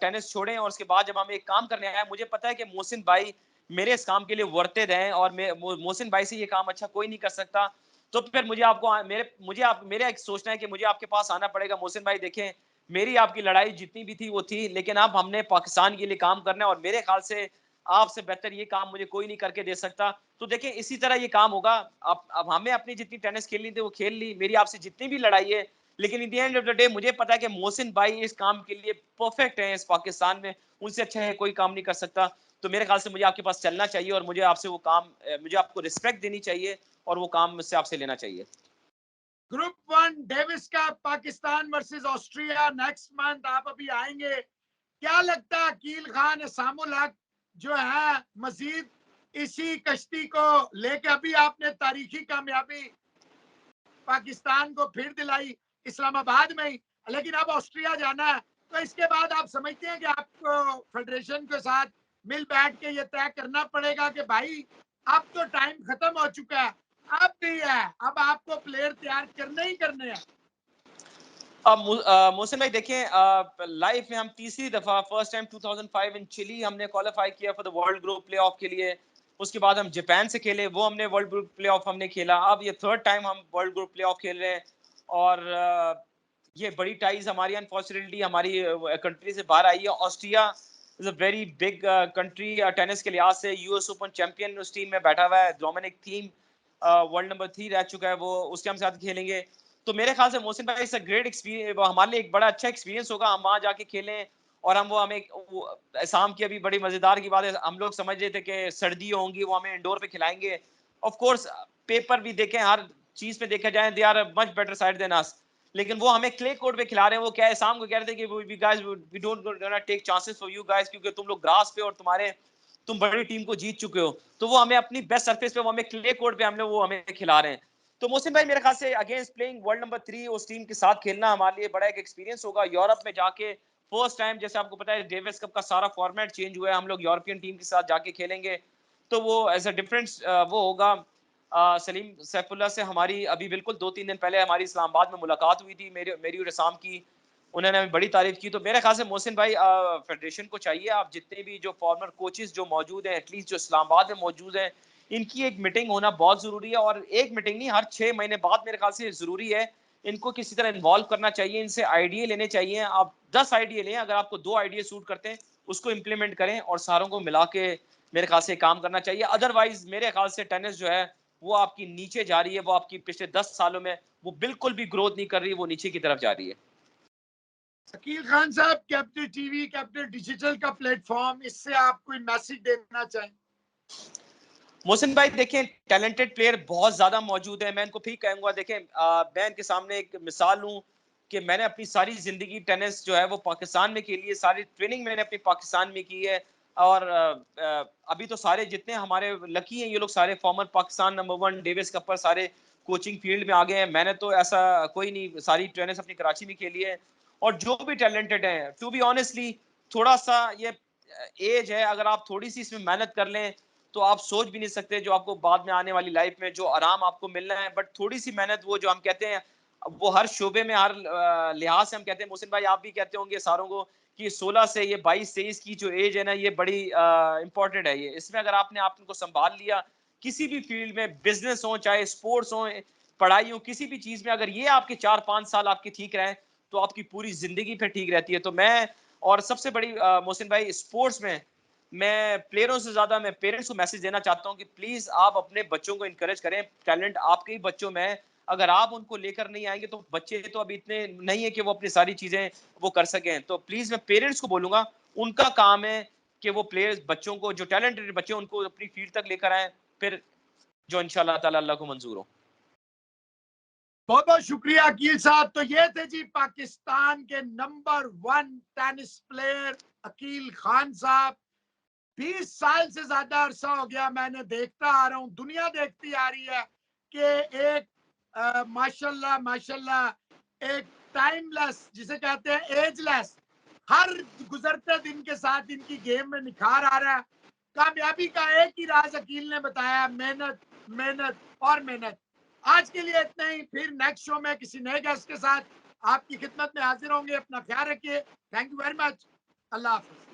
टेनिस छोड़ें और उसके बाद जब हम एक काम करने आए, मुझे पता है कि मोहसिन भाई मेरे इस काम के लिए वर्तेड हैं और मोहसिन भाई से ये काम अच्छा कोई नहीं कर सकता। तो फिर मेरा एक सोचना है कि मुझे आपके पास आना पड़ेगा। मोहसिन भाई देखें, मेरी आपकी लड़ाई जितनी भी थी वो थी, लेकिन अब हमने पाकिस्तान के लिए काम करना है और मेरे ख्याल से आपसे बेहतर ये काम मुझे कोई नहीं करके दे सकता। तो देखिए, इसी तरह ये काम होगा। अब हमें अपनी जितनी टेनिस खेलनी थी वो खेल ली, मेरी आपसे जितनी भी लड़ाई है, लेकिन इन the end of the day मुझे पता है कि मोहसिन भाई इस काम के लिए परफेक्ट है। इस पाकिस्तान में उनसे अच्छा है कोई काम नहीं कर सकता। तो मेरे ख्याल से मुझे आपके पास चलना चाहिए और मुझे आपको रिस्पेक्ट देनी चाहिए और वो काम मुझसे आपसे लेना चाहिए। ग्रुप 1 डेविस का Pakistan versus Austria next month, आप अभी आएंगे। क्या लगता है अकील खान सामुल हक जो है मजीद इसी कश्ती को लेके, अभी आपने तारीखी कामयाबी पाकिस्तान को फिर दिलाई इस्लामाबाद में ही, लेकिन अब ऑस्ट्रिया जाना है, तो इसके बाद आप समझते हैं कि आपको फेडरेशन के साथ मिल बैठ के ये तय करना पड़ेगा कि भाई अब तो टाइम खत्म हो चुका है, अब भी है, अब आपको प्लेयर तैयार करने ही करने हैं। अब मोहसिन भाई देखिए, लाइफ में हम तीसरी दफा फर्स्ट टाइम 2005 इन चिली हमने क्वालिफाई किया for the world group playoff के लिए। उसके बाद हम जापान से खेले, वो हमने वर्ल्ड ग्रुप प्लेऑफ हमने खेला। अब ये थर्ड टाइम हम वर्ल्ड ग्रुप प्लेऑफ खेल रहे हैं और ये बड़ी टाइज हमारी अनफॉर्चुनेटली हमारी कंट्री से बाहर आई है। Austria is a very big country tennis के लिहाज से। यूएस ओपन चैंपियन उस टीम में बैठा हुआ है। डोमिनिक थीम वर्ल्ड नंबर 3 रह चुका है, वो उसके हम साथ खेलेंगे। तो मेरे ख्याल से मोहसिन भाई इट्स अ ग्रेट एक्सपीरियंस, हमारे लिए एक बड़ा अच्छा एक्सपीरियंस होगा। हम वहां जाके खेलें और हमें शाम की अभी बड़ी मजेदार की बात है, हम लोग समझ रहे थे कि सर्दी होंगी, वो हमें इंडोर पे खिलाएंगे। ऑफ कोर्स पेपर भी देखें, हर चीज पे देखा जाए, they are much better side than us, लेकिन वो हमें क्ले कोर्ट पे खिला रहे हैं। वो क्या है, शाम को कह रहे थे कि we guys we don't gonna take chances for you guys, क्योंकि तुम लोग ग्रास पे और तुम बड़ी टीम को जीत चुके हो। तो वो हमें अपनी बेस्ट सरफेस पे, वो हमें क्ले कोर्ट पे वो हमें खिला रहे हैं। तो मोहसिन भाई मेरे ख्याल से अगेंस्ट प्लेइंग वर्ल्ड नंबर 3 उस टीम के साथ खेलना हमारे लिए बड़ा एक एक्सपीरियंस होगा। यूरोप में जाके फर्स्ट टाइम, जैसे आपको पता है डेविस कप का सारा फॉर्मेट चेंज हुआ है, हम लोग यूरोपियन टीम के साथ जाके खेलेंगे। तो वो एज अ डिफरेंस वो होगा। सलीम सैफुल्ला से हमारी अभी बिल्कुल 2-3 दिन पहले हमारी इस्लामाबाद में मुलाकात हुई थी, मेरी और इसाम की। उन्होंने हमें बड़ी तारीफ की। तो मेरे ख्याल से मोहसिन भाई, फेडरेशन को चाहिए आप जितने भी जो फॉर्मर कोचेस जो मौजूद हैं, एटलीस्ट जो इस्लामाबाद में मौजूद हैं, इनकी एक मीटिंग होना बहुत जरूरी है। और एक मीटिंग नहीं, हर 6 महीने बाद मेरे ख्याल से जरूरी है। इनको किसी तरह इन्वॉल्व करना चाहिए, इनसे आइडिया लेने चाहिए। आप 10 आइडिया लें, अगर आपको 2 आइडिया सूट करते हैं उसको इंप्लीमेंट करें और सारों को मिला के मेरे ख्याल से काम करना चाहिए। अदरवाइज मेरे ख्याल से टेनिस जो है वो आपकी नीचे जा रही है, वो आपकी पिछले 10 सालों में वो बिल्कुल भी ग्रोथ नहीं कर रही, वो नीचे की तरफ जा रही है। अकील खान साहब, कैपिटल टीवी, कैपिटल डिजिटल का प्लेटफॉर्म, इससे आप कोई मैसेज देना चाहें? मोहसिन भाई देखें, टैलेंटेड प्लेयर बहुत ज्यादा मौजूद है। मैं इनको फिर कहूंगा, देखें मैं इनके सामने एक मिसाल हूं कि मैंने अपनी सारी जिंदगी टेनिस जो है वो पाकिस्तान में खेली है, सारी ट्रेनिंग मैंने अपनी पाकिस्तान में की है। और अभी तो सारे जितने हमारे लकी हैं ये लोग सारे farmer Pakistan number 1 Davis cup पर सारे कोचिंग फील्ड में आ गए हैं। मैंने तो ऐसा कोई नहीं, सारी टेनिस अपनी कराची में खेली है। और जो भी टैलेंटेड है, टू बी ऑनेस्टली, थोड़ा सा ये एज है, अगर आप थोड़ी सी इसमें मेहनत कर लें तो आप सोच भी नहीं सकते जो आपको बाद में आने वाली लाइफ में जो आराम आपको मिलना है। बट थोड़ी सी मेहनत, वो जो हम कहते हैं, वो हर शोबे में हर लिहाज से हम कहते हैं, मोहसिन भाई आप भी कहते होंगे सारों को, कि 16 से ये 22-23 की जो एज है ना, ये बड़ी इंपॉर्टेंट है। ये इसमें अगर आपने आपको संभाल लिया किसी भी फील्ड में, बिजनेस हो चाहे स्पोर्ट्स हो, पढ़ाई हो, किसी भी चीज में, अगर ये आपके 4-5 साल आपके ठीक रहे तो आपकी पूरी जिंदगी फिर ठीक रहती है। तो मैं, और सबसे बड़ी मोहसिन भाई, स्पोर्ट्स में मैं प्लेयरों से ज्यादा मैं पेरेंट्स को मैसेज देना चाहता हूं कि प्लीज आप अपने बच्चों को इनकरेज करें। टैलेंट आपके ही बच्चों में है, अगर आप उनको लेकर नहीं आएंगे तो बच्चे तो अभी इतने नहीं है कि वो अपनी सारी चीजें वो कर सकें। तो प्लीज मैं पेरेंट्स को बोलूंगा, उनका काम है कि वो प्लेयर्स, बच्चों को, जो टैलेंटेड बच्चे उनको अपनी फील्ड तक लेकर आए, फिर जो इंशाल्लाह ताला अल्लाह को मंजूर हो। बहुत बहुत शुक्रिया अकील साहब। तो ये थे जी पाकिस्तान के number 1 tennis player Aqeel Khan साहब। 20 साल से ज्यादा अरसा हो गया मैंने देखता आ रहा हूँ, दुनिया देखती आ रही है कि एक माशाल्लाह माशाल्लाह एक टाइमलेस जिसे कहते हैं एजलेस, हर गुजरते दिन के साथ इनकी गेम में निखार आ रहा है। कामयाबी का एक ही राज अकील ने बताया, मेहनत मेहनत और मेहनत। आज के लिए इतना ही, फिर नेक्स्ट शो में किसी नए गेस्ट के साथ आपकी खिदमत में हाजिर होंगे। अपना ख्याल रखिए। Thank you very much. Allah Hafiz.